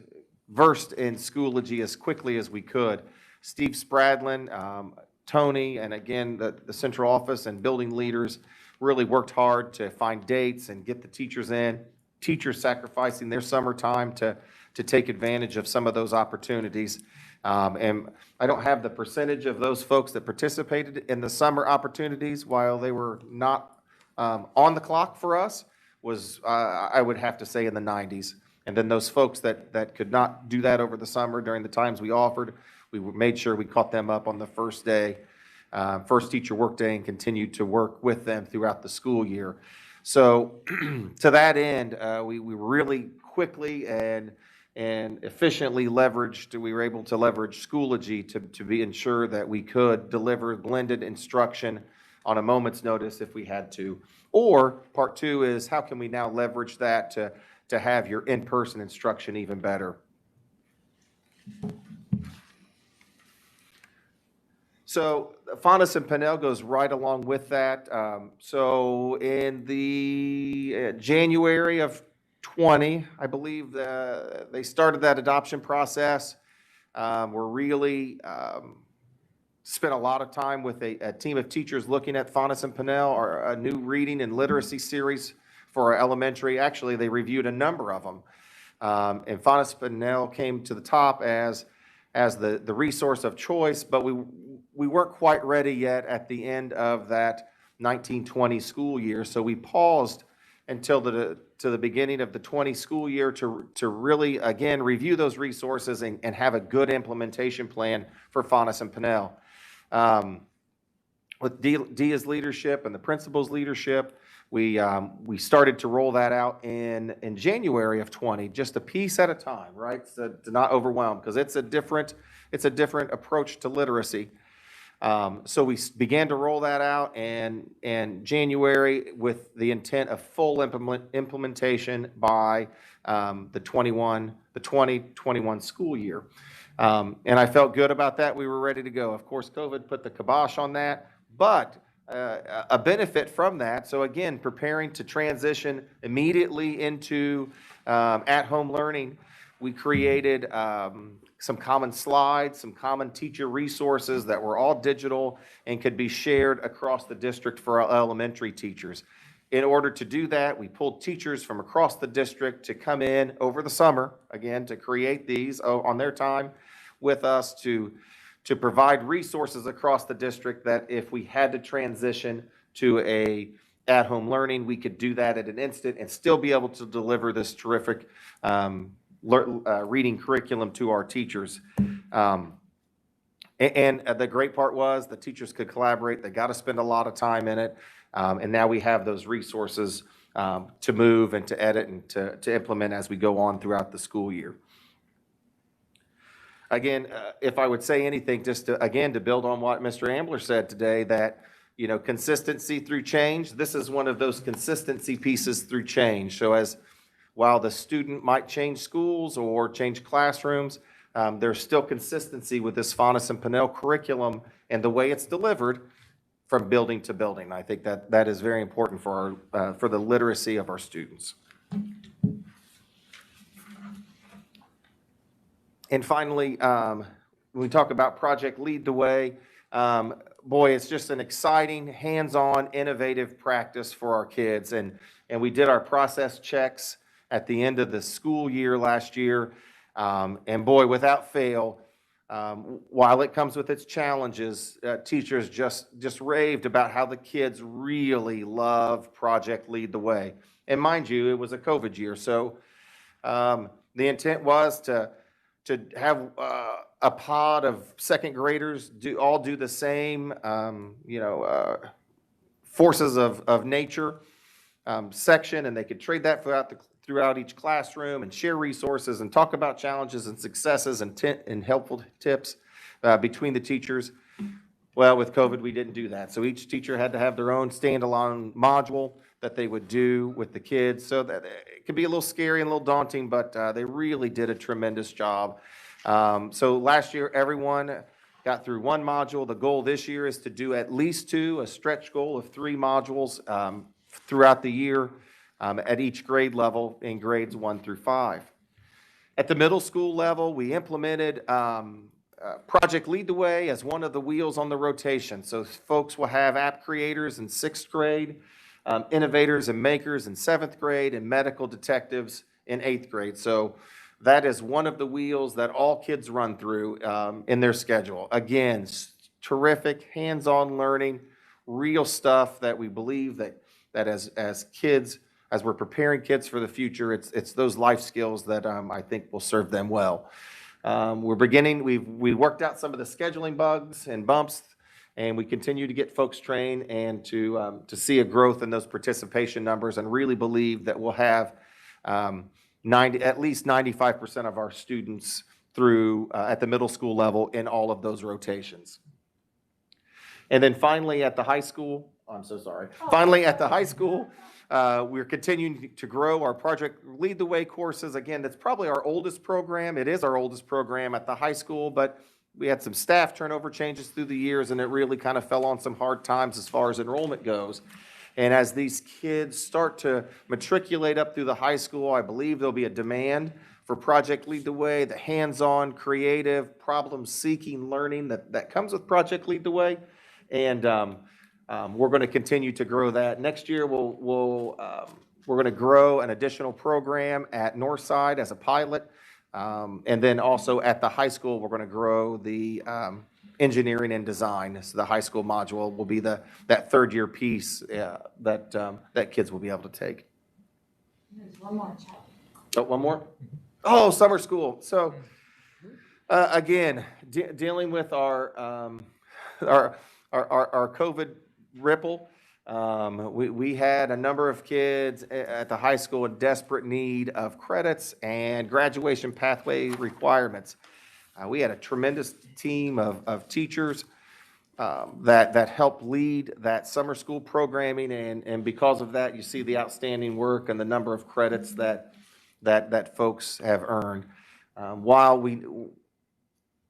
versed in Schoology as quickly as we could. Steve Spradlin, Tony, and again, the central office and building leaders really worked hard to find dates and get the teachers in, teachers sacrificing their summertime to take advantage of some of those opportunities. And I don't have the percentage of those folks that participated in the summer opportunities while they were not on the clock for us, was I would have to say in the 90s. And then those folks that could not do that over the summer during the times we offered, we made sure we caught them up on the first day, first teacher work day, and continued to work with them throughout the school year. So to that end, we really quickly and efficiently we were able to leverage Schoology to ensure that we could deliver blended instruction on a moment's notice if we had to. Or part two is, how can we now leverage that to have your in-person instruction even better? So Faunus and Pinnell goes right along with that. So in the January of 20, I believe they started that adoption process. We're really spent a lot of time with a team of teachers looking at Faunus and Pinnell, our a new reading and literacy series for our elementary. Actually, they reviewed a number of them. And Faunus Pinnell came to the top as the resource of choice, but we weren't quite ready yet at the end of that 1920 school year. So we paused until to the beginning of the 20 school year to really, again, review those resources and have a good implementation plan for Faunus and Pinnell. With Dia's leadership and the principal's leadership, we started to roll that out in January of 20, just a piece at a time, right? So to not overwhelm, because it's a different approach to literacy. So we began to roll that out in January with the intent of full implementation by the 2021 school year. And I felt good about that. We were ready to go. Of course, COVID put the kibosh on that, but a benefit from that. So again, preparing to transition immediately into at-home learning, we created some common slides, some common teacher resources that were all digital and could be shared across the district for our elementary teachers. In order to do that, we pulled teachers from across the district to come in over the summer, again, to create these on their time with us to provide resources across the district that if we had to transition to a at-home learning, we could do that at an instant and still be able to deliver this terrific reading curriculum to our teachers. And the great part was the teachers could collaborate. They got to spend a lot of time in it. And now we have those resources to move and to edit and to implement as we go on throughout the school year. Again, if I would say anything, just to build on what Mr. Ambler said today, that, you know, consistency through change, this is one of those consistency pieces through change. So while the student might change schools or change classrooms, there's still consistency with this Faunus and Pinnell curriculum and the way it's delivered from building to building. I think that is very important for the literacy of our students. And finally, when we talk about Project Lead the Way, boy, it's just an exciting, hands-on, innovative practice for our kids. And we did our process checks at the end of the school year last year. And boy, without fail, while it comes with its challenges, teachers just raved about how the kids really love Project Lead the Way. And mind you, it was a COVID year. So the intent was to have a pod of second graders all do the same, forces of nature section, and they could trade that throughout each classroom and share resources and talk about challenges and successes and helpful tips between the teachers. Well, with COVID, we didn't do that. So each teacher had to have their own standalone module that they would do with the kids. So that it could be a little scary and a little daunting, but they really did a tremendous job. So last year, everyone got through one module. The goal this year is to do at least two, a stretch goal of 3 modules throughout the year at each grade level in grades 1 through 5. At the middle school level, we implemented Project Lead the Way as one of the wheels on the rotation. So folks will have app creators in 6th grade, innovators and makers in 7th grade, and medical detectives in 8th grade. So that is one of the wheels that all kids run through in their schedule. Again, terrific hands-on learning, real stuff that we believe that as kids, as we're preparing kids for the future, it's those life skills that I think will serve them well. We worked out some of the scheduling bugs and bumps, and we continue to get folks trained and to see a growth in those participation numbers, and really believe that we'll have at least 95% of our students through at the middle school level in all of those rotations. And then finally at the high school, finally at the high school, we're continuing to grow our Project Lead the Way courses. Again, that's probably our oldest program. It is our oldest program at the high school, but we had some staff turnover changes through the years, and it really kind of fell on some hard times as far as enrollment goes. And as these kids start to matriculate up through the high school, I believe there'll be a demand for Project Lead the Way, the hands-on, creative, problem-seeking learning that comes with Project Lead the Way. And we're going to continue to grow that. Next year, we're going to grow an additional program at Northside as a pilot. And then also at the high school, we're going to grow the engineering and design. So the high school module will be that third-year piece that kids will be able to take. There's one more chapter. Oh, one more? Oh, summer school. So, again, dealing with our COVID ripple, we had a number of kids at the high school in desperate need of credits and graduation pathway requirements. We had a tremendous team of teachers that helped lead that summer school programming, and because of that, you see the outstanding work and the number of credits that folks have earned. While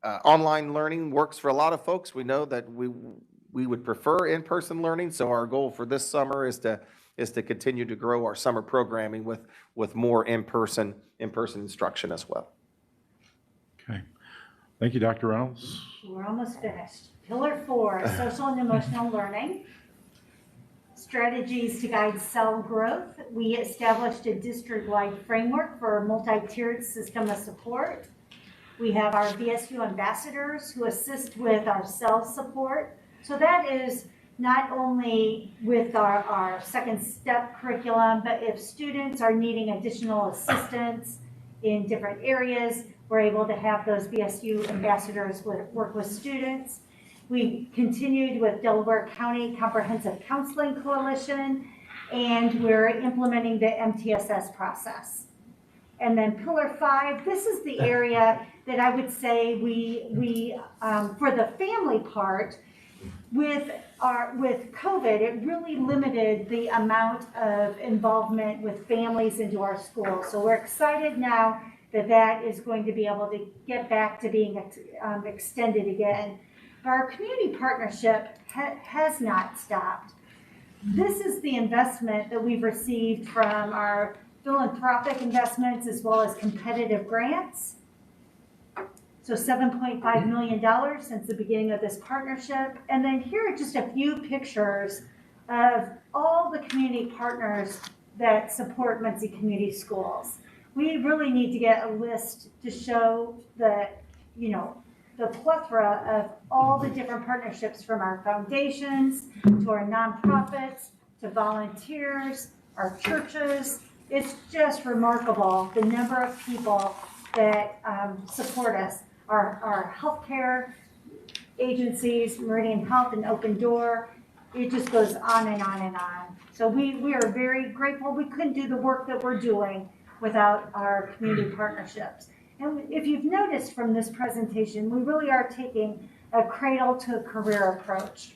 online learning works for a lot of folks, we know that we would prefer in-person learning. So our goal for this summer is to continue to grow our summer programming with more in-person instruction as well. Okay. Thank you, Dr. Reynolds. We're almost finished. Pillar 4, social and emotional learning. Strategies to guide cell growth. We established a district-wide framework for a multi-tiered system of support. We have our VSU ambassadors who assist with our cell support. So that is not only with our second step curriculum, but if students are needing additional assistance in different areas, we're able to have those VSU ambassadors work with students. We continued with Delaware County Comprehensive Counseling Coalition, and we're implementing the MTSS process. And then Pillar 5, this is the area that I would say we for the family part, with COVID, it really limited the amount of involvement with families into our schools. So we're excited now that is going to be able to get back to being extended again. Our community partnership has not stopped. This is the investment that we've received from our philanthropic investments as well as competitive grants. So $7.5 million since the beginning of this partnership. And then here are just a few pictures of all the community partners that support Muncie Community Schools. We really need to get a list to show the plethora of all the different partnerships, from our foundations to our nonprofits to volunteers, our churches. It's just remarkable the number of people that support us. Our healthcare agencies, Meridian Health and Open Door, it just goes on and on and on. So we are very grateful. We couldn't do the work that we're doing without our community partnerships. And if you've noticed from this presentation, we really are taking a cradle to career approach.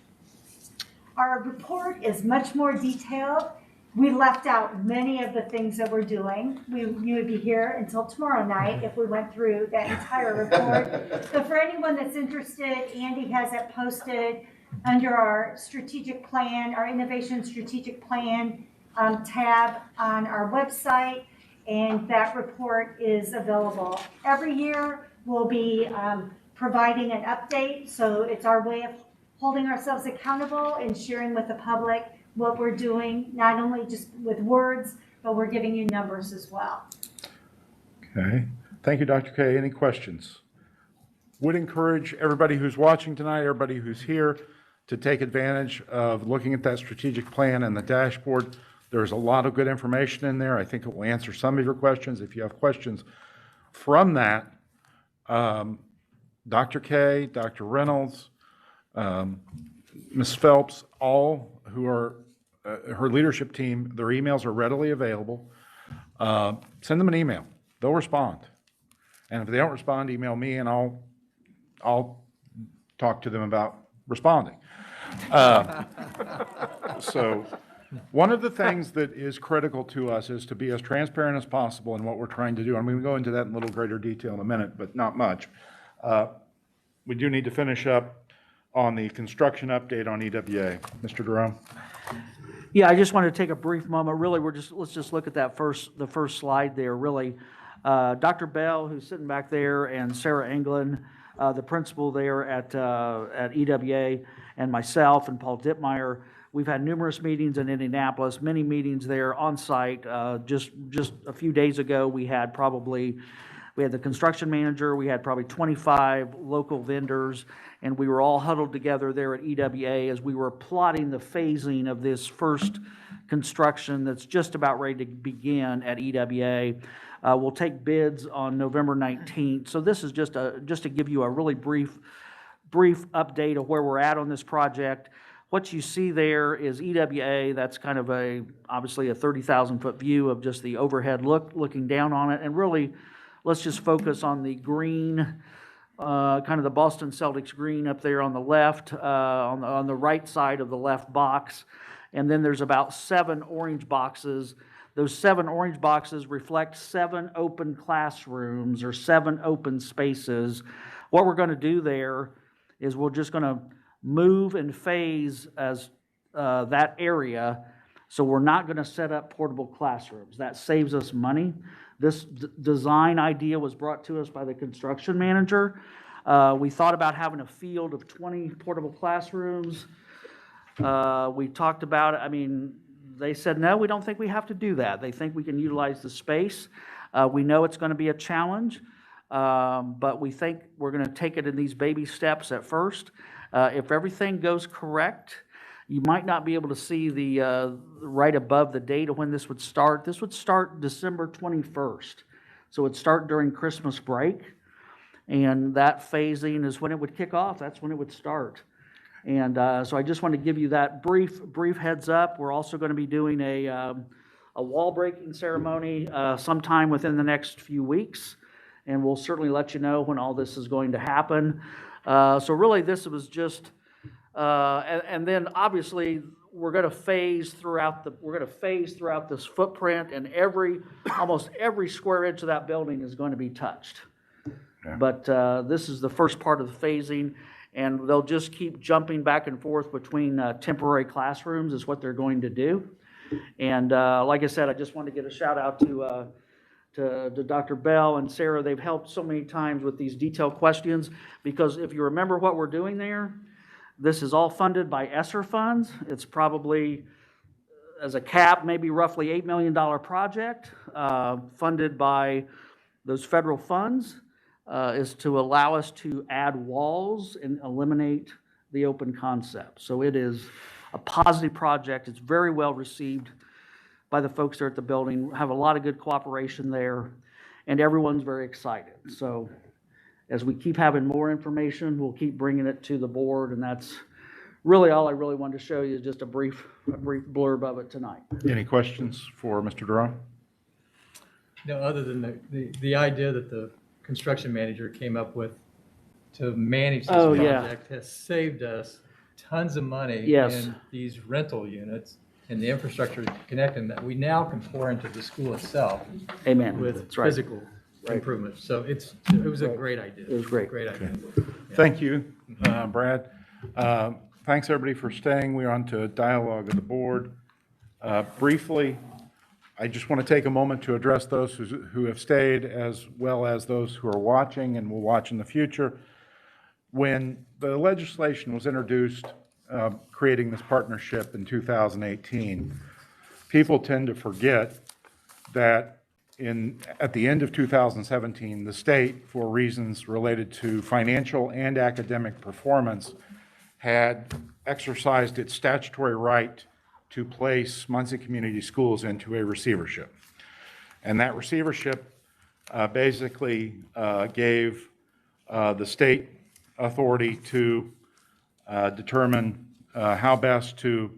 Our report is much more detailed. We left out many of the things that we're doing. You would be here until tomorrow night if we went through that entire report. So for anyone that's interested, Andy has it posted under our strategic plan, our innovation strategic plan tab on our website, and that report is available. Every year we'll be providing an update, so it's our way of holding ourselves accountable and sharing with the public what we're doing, not only just with words, but we're giving you numbers as well. Okay. Thank you, Dr. K. Any questions? Would encourage everybody who's watching tonight, everybody who's here, to take advantage of looking at that strategic plan and the dashboard. There's a lot of good information in there. I think it will answer some of your questions. If you have questions from that, Dr. K, Dr. Reynolds, Ms. Phelps, all who are her leadership team, their emails are readily available. Send them an email. They'll respond. And if they don't respond, email me and I'll talk to them about responding. So one of the things that is critical to us is to be as transparent as possible in what we're trying to do. I'm going to go into that in a little greater detail in a minute, but not much. We do need to finish up on the construction update on EWA. Mr. Jerome? Yeah, I just wanted to take a brief moment. Really, let's just look at the first slide there. Really, Dr. Bell, who's sitting back there, and Sarah Englund, the principal there at EWA, and myself and Paul Dittmeyer, we've had numerous meetings in Indianapolis, many meetings there on site. Just a few days ago, we had the construction manager, we had probably 25 local vendors, and we were all huddled together there at EWA as we were plotting the phasing of this first construction that's just about ready to begin at EWA. We'll take bids on November 19th. So this is just to give you a really brief update of where we're at on this project. What you see there is EWA. That's kind of obviously a 30,000-foot view of just the overhead looking down on it. And really, let's just focus on the green, kind of the Boston Celtics green up there on the left, on the right side of the left box. And then there's about 7 orange boxes. Those 7 orange boxes reflect 7 open classrooms or 7 open spaces. What we're going to do there is we're just going to move and phase as that area. So we're not going to set up portable classrooms. That saves us money. This design idea was brought to us by the construction manager. We thought about having a field of 20 portable classrooms. We talked about it. I mean, they said, no, we don't think we have to do that. They think we can utilize the space. We know it's going to be a challenge, but we think we're going to take it in these baby steps at first. If everything goes correct, you might not be able to see the right above the date of when this would start. This would start December 21st. So it'd start during Christmas break. And that phasing is when it would kick off. That's when it would start. And so I just want to give you that brief heads up. We're also going to be doing a wall breaking ceremony sometime within the next few weeks. And we'll certainly let you know when all this is going to happen. So really this was just, and then obviously we're going to phase throughout this footprint, and almost every square inch of that building is going to be touched. Yeah. But this is the first part of the phasing, and they'll just keep jumping back and forth between temporary classrooms is what they're going to do. And like I said, I just want to give a shout out to Dr. Bell and Sarah. They've helped so many times with these detailed questions, because if you remember what we're doing there, this is all funded by ESSER funds. It's probably, as a cap, maybe roughly $8 million project funded by those federal funds, is to allow us to add walls and eliminate the open concept. So it is a positive project. It's very well received by the folks there at the building. We have a lot of good cooperation there, and everyone's very excited. So as we keep having more information, we'll keep bringing it to the board, and that's really all I really wanted to show you, is just a brief blurb of it tonight. Any questions for Mr. Durham? No, other than the idea that the construction manager came up with to manage this project has saved us tons of money in these rental units and the infrastructure connecting that we now can pour into the school itself. Amen. With physical improvements. So it was a great idea. It was great. Great idea. Okay. Thank you, Brad. Thanks everybody for staying. We're on to dialogue of the board. Briefly, I just want to take a moment to address those who have stayed, as well as those who are watching and will watch in the future. When the legislation was introduced, creating this partnership in 2018, people tend to forget that at the end of 2017, the state, for reasons related to financial and academic performance, had exercised its statutory right to place Muncie Community Schools into a receivership. And that receivership basically gave the state authority to determine how best to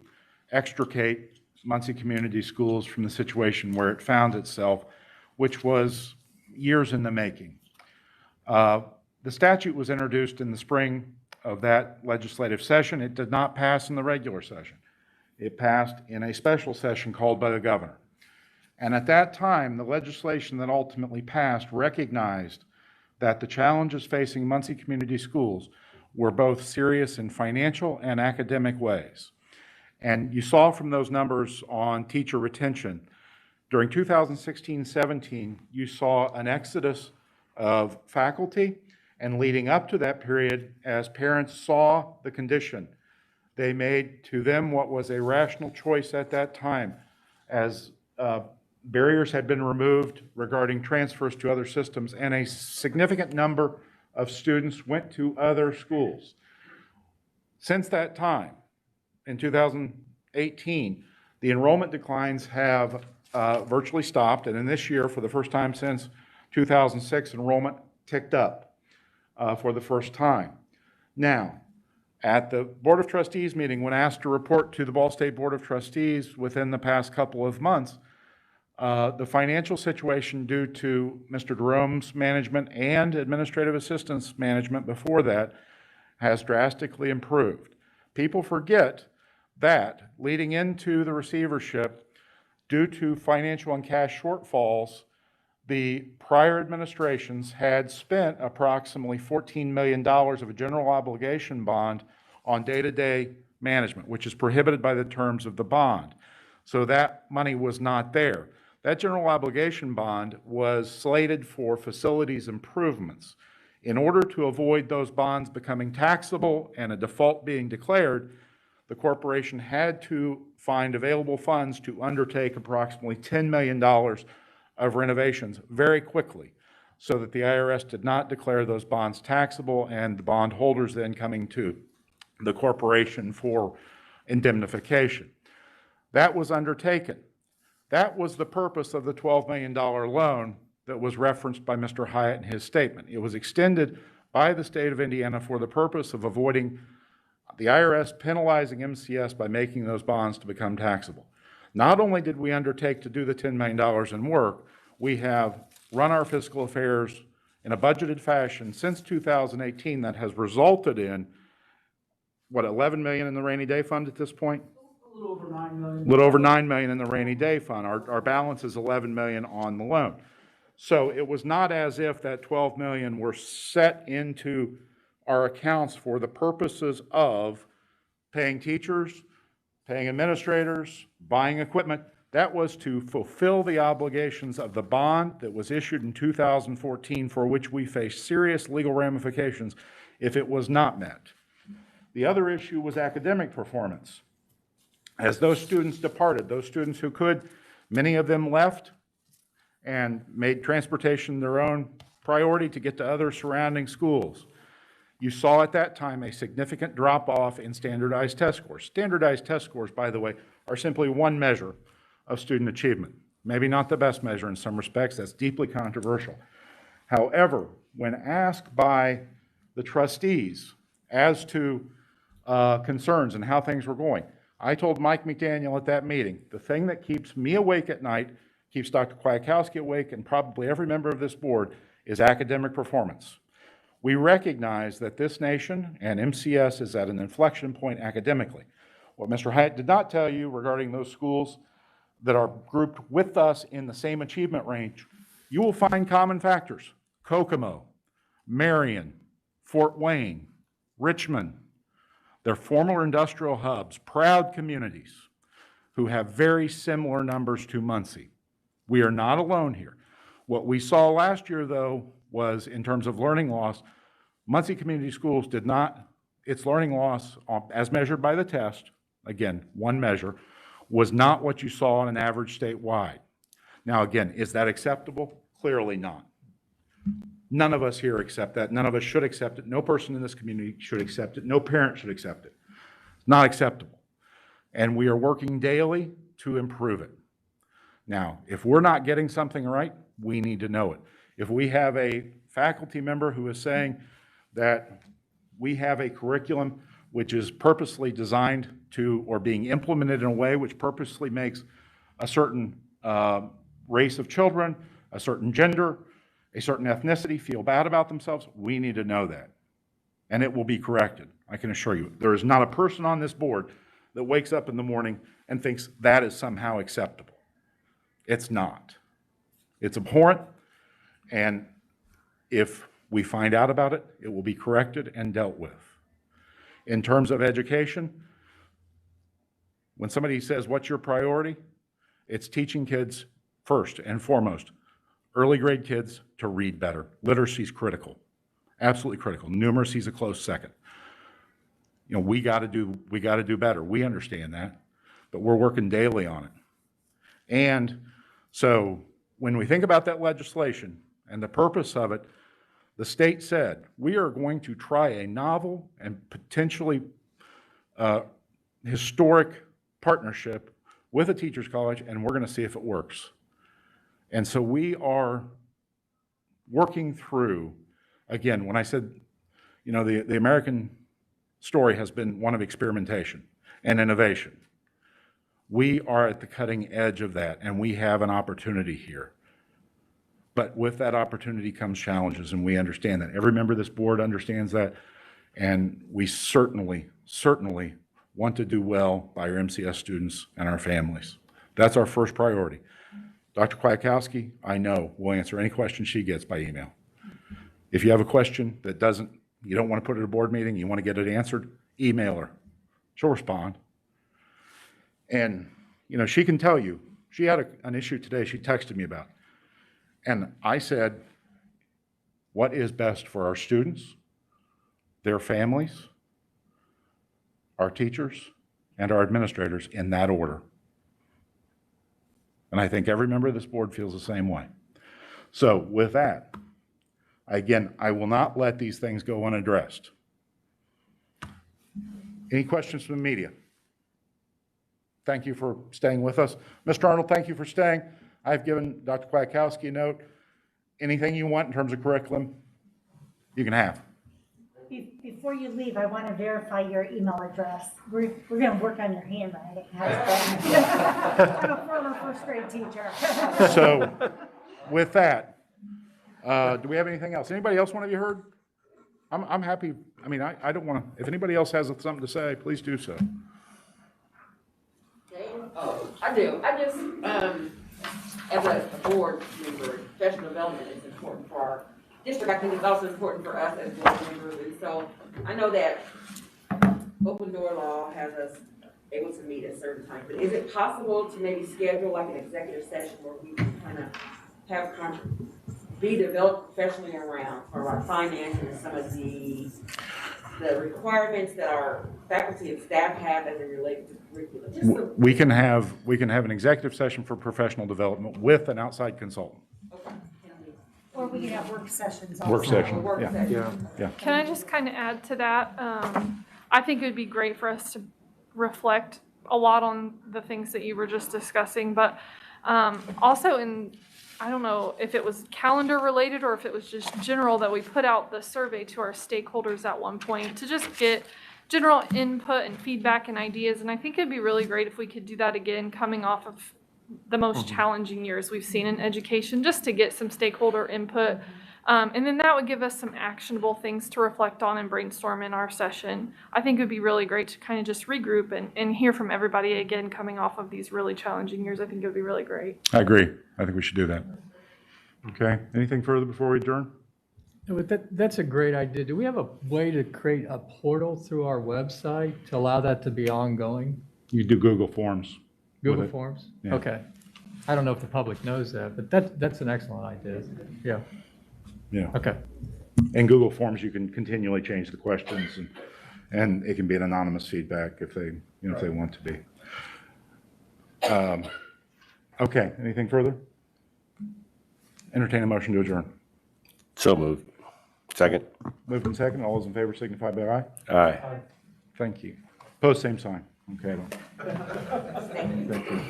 extricate Muncie Community Schools from the situation where it found itself, which was years in the making. The statute was introduced in the spring of that legislative session. It did not pass in the regular session. It passed in a special session called by the governor. And at that time, the legislation that ultimately passed recognized that the challenges facing Muncie Community Schools were both serious in financial and academic ways. And you saw from those numbers on teacher retention During 2016-17, you saw an exodus of faculty, and leading up to that period, as parents saw the condition, they made to them what was a rational choice at that time, as barriers had been removed regarding transfers to other systems, and a significant number of students went to other schools. Since that time, in 2018, the enrollment declines have virtually stopped, and in this year, for the first time since 2006, enrollment ticked up for the first time. Now, at the Board of Trustees meeting, when asked to report to the Ball State Board of Trustees within the past couple of months, the financial situation due to Mr. Jerome's management and administrative assistance management before that has drastically improved. People forget that leading into the receivership, due to financial and cash shortfalls, the prior administrations had spent approximately $14 million of a general obligation bond on day-to-day management, which is prohibited by the terms of the bond. So that money was not there. That general obligation bond was slated for facilities improvements. In order to avoid those bonds becoming taxable and a default being declared, the corporation had to find available funds to undertake approximately $10 million of renovations very quickly, so that the IRS did not declare those bonds taxable and the bondholders then coming to the corporation for indemnification. That was undertaken. That was the purpose of the $12 million loan that was referenced by Mr. Hyatt in his statement. It was extended by the state of Indiana for the purpose of avoiding the IRS penalizing MCS by making those bonds to become taxable. Not only did we undertake to do the $10 million in work, we have run our fiscal affairs in a budgeted fashion since 2018 that has resulted in, what, $11 million in the rainy day fund at this point? A little over $9 million. A little over $9 million in the rainy day fund. Our balance is $11 million on the loan. So it was not as if that $12 million were set into our accounts for the purposes of paying teachers, paying administrators, buying equipment. That was to fulfill the obligations of the bond that was issued in 2014, for which we faced serious legal ramifications if it was not met. The other issue was academic performance. As those students departed, those students who could, many of them left and made transportation their own priority to get to other surrounding schools. You saw at that time a significant drop-off in standardized test scores. Standardized test scores, by the way, are simply one measure of student achievement. Maybe not the best measure in some respects. That's deeply controversial. However, when asked by the trustees as to concerns and how things were going, I told Mike McDaniel at that meeting, the thing that keeps me awake at night, keeps Dr. Kwiatkowski awake, and probably every member of this board, is academic performance. We recognize that this nation and MCS is at an inflection point academically. What Mr. Hyatt did not tell you regarding those schools that are grouped with us in the same achievement range, you will find common factors. Kokomo, Marion, Fort Wayne, Richmond. They're former industrial hubs, proud communities who have very similar numbers to Muncie. We are not alone here. What we saw last year, though, was in terms of learning loss, Muncie Community Schools did not, its learning loss as measured by the test, again, one measure, was not what you saw on an average statewide. Now, again, is that acceptable? Clearly not. None of us here accept that. None of us should accept it. No person in this community should accept it. No parent should accept it. It's not acceptable. And we are working daily to improve it. Now, if we're not getting something right, we need to know it. If we have a faculty member who is saying that we have a curriculum which is purposely designed to, or being implemented in a way which purposely makes a certain race of children, a certain gender, a certain ethnicity feel bad about themselves, we need to know that. And it will be corrected, I can assure you. There is not a person on this board that wakes up in the morning and thinks that is somehow acceptable. It's not. It's abhorrent, and if we find out about it, it will be corrected and dealt with. In terms of education, when somebody says, what's your priority? It's teaching kids first and foremost, early grade kids to read better. Literacy is critical, absolutely critical. Numeracy is a close second. You know, we got to do better. We understand that, but we're working daily on it. And so when we think about that legislation and the purpose of it, the state said, we are going to try a novel and potentially historic partnership with a teacher's college, and we're going to see if it works. And so we are working through, again, when I said, you know, the American story has been one of experimentation and innovation. We are at the cutting edge of that, and we have an opportunity here. But with that opportunity comes challenges, and we understand that. Every member of this board understands that, and we certainly want to do well by our MCS students and our families. That's our first priority. Dr. Kwiatkowski, I know, will answer any question she gets by email. If you have a question that you don't want to put it at a board meeting, you want to get it answered, email her. She'll respond. And, you know, she can tell you, she had an issue today she texted me about. And I said, what is best for our students, their families, our teachers, and our administrators in that order? And I think every member of this board feels the same way. So with that, again, I will not let these things go unaddressed. Any questions from the media? Thank you for staying with us. Mr. Arnold, thank you for staying. I've given Dr. Kwiatkowski a note. Anything you want in terms of curriculum, you can have. Before you leave, I want to verify your email address. We're going to work on your handwriting. I'm a former first grade teacher. So with that, do we have anything else? Anybody else want to be heard? I'm happy. I mean, I don't want to, if anybody else has something to say, please do so. Oh, I do. I just, as a board member, professional development is important for our district. I think it's also important for us as board members. And so I know that open door law has us able to meet at certain times. But is it possible to maybe schedule like an executive session where we can kind of have be developed professionally around for our finance and some of the requirements that our faculty and staff have as it relates to curriculum? We can have an executive session for professional development with an outside consultant. Okay. Or we can have work sessions also. Work session, Work yeah. session. Yeah. Can I just kind of add to that? I think it would be great for us to reflect a lot on the things that you were just discussing, but also I don't know if it was calendar related or if it was just general, that we put out the survey to our stakeholders at one point to just get general input and feedback and ideas. And I think it'd be really great if we could do that again, coming off of the most challenging years we've seen in education, just to get some stakeholder input. And then that would give us some actionable things to reflect on and brainstorm in our session. I think it would be really great to kind of just regroup and hear from everybody again, coming off of these really challenging years. I think it would be really great. I agree. I think we should do that. Okay. Anything further before we adjourn? That's a great idea. Do we have a way to create a portal through our website to allow that to be ongoing? You do Google Forms. Google Forms? Yeah. Okay. I don't know if the public knows that, but that's an excellent idea. Yeah. Yeah. Okay. In Google Forms, you can continually change the questions, and it can be an anonymous feedback if they want to be. Okay. Anything further? Entertain a motion to adjourn. So moved. Second. Moved and second. All those in favor signify by aye. Aye. Thank you. Opposed, same sign. Okay. Thank you.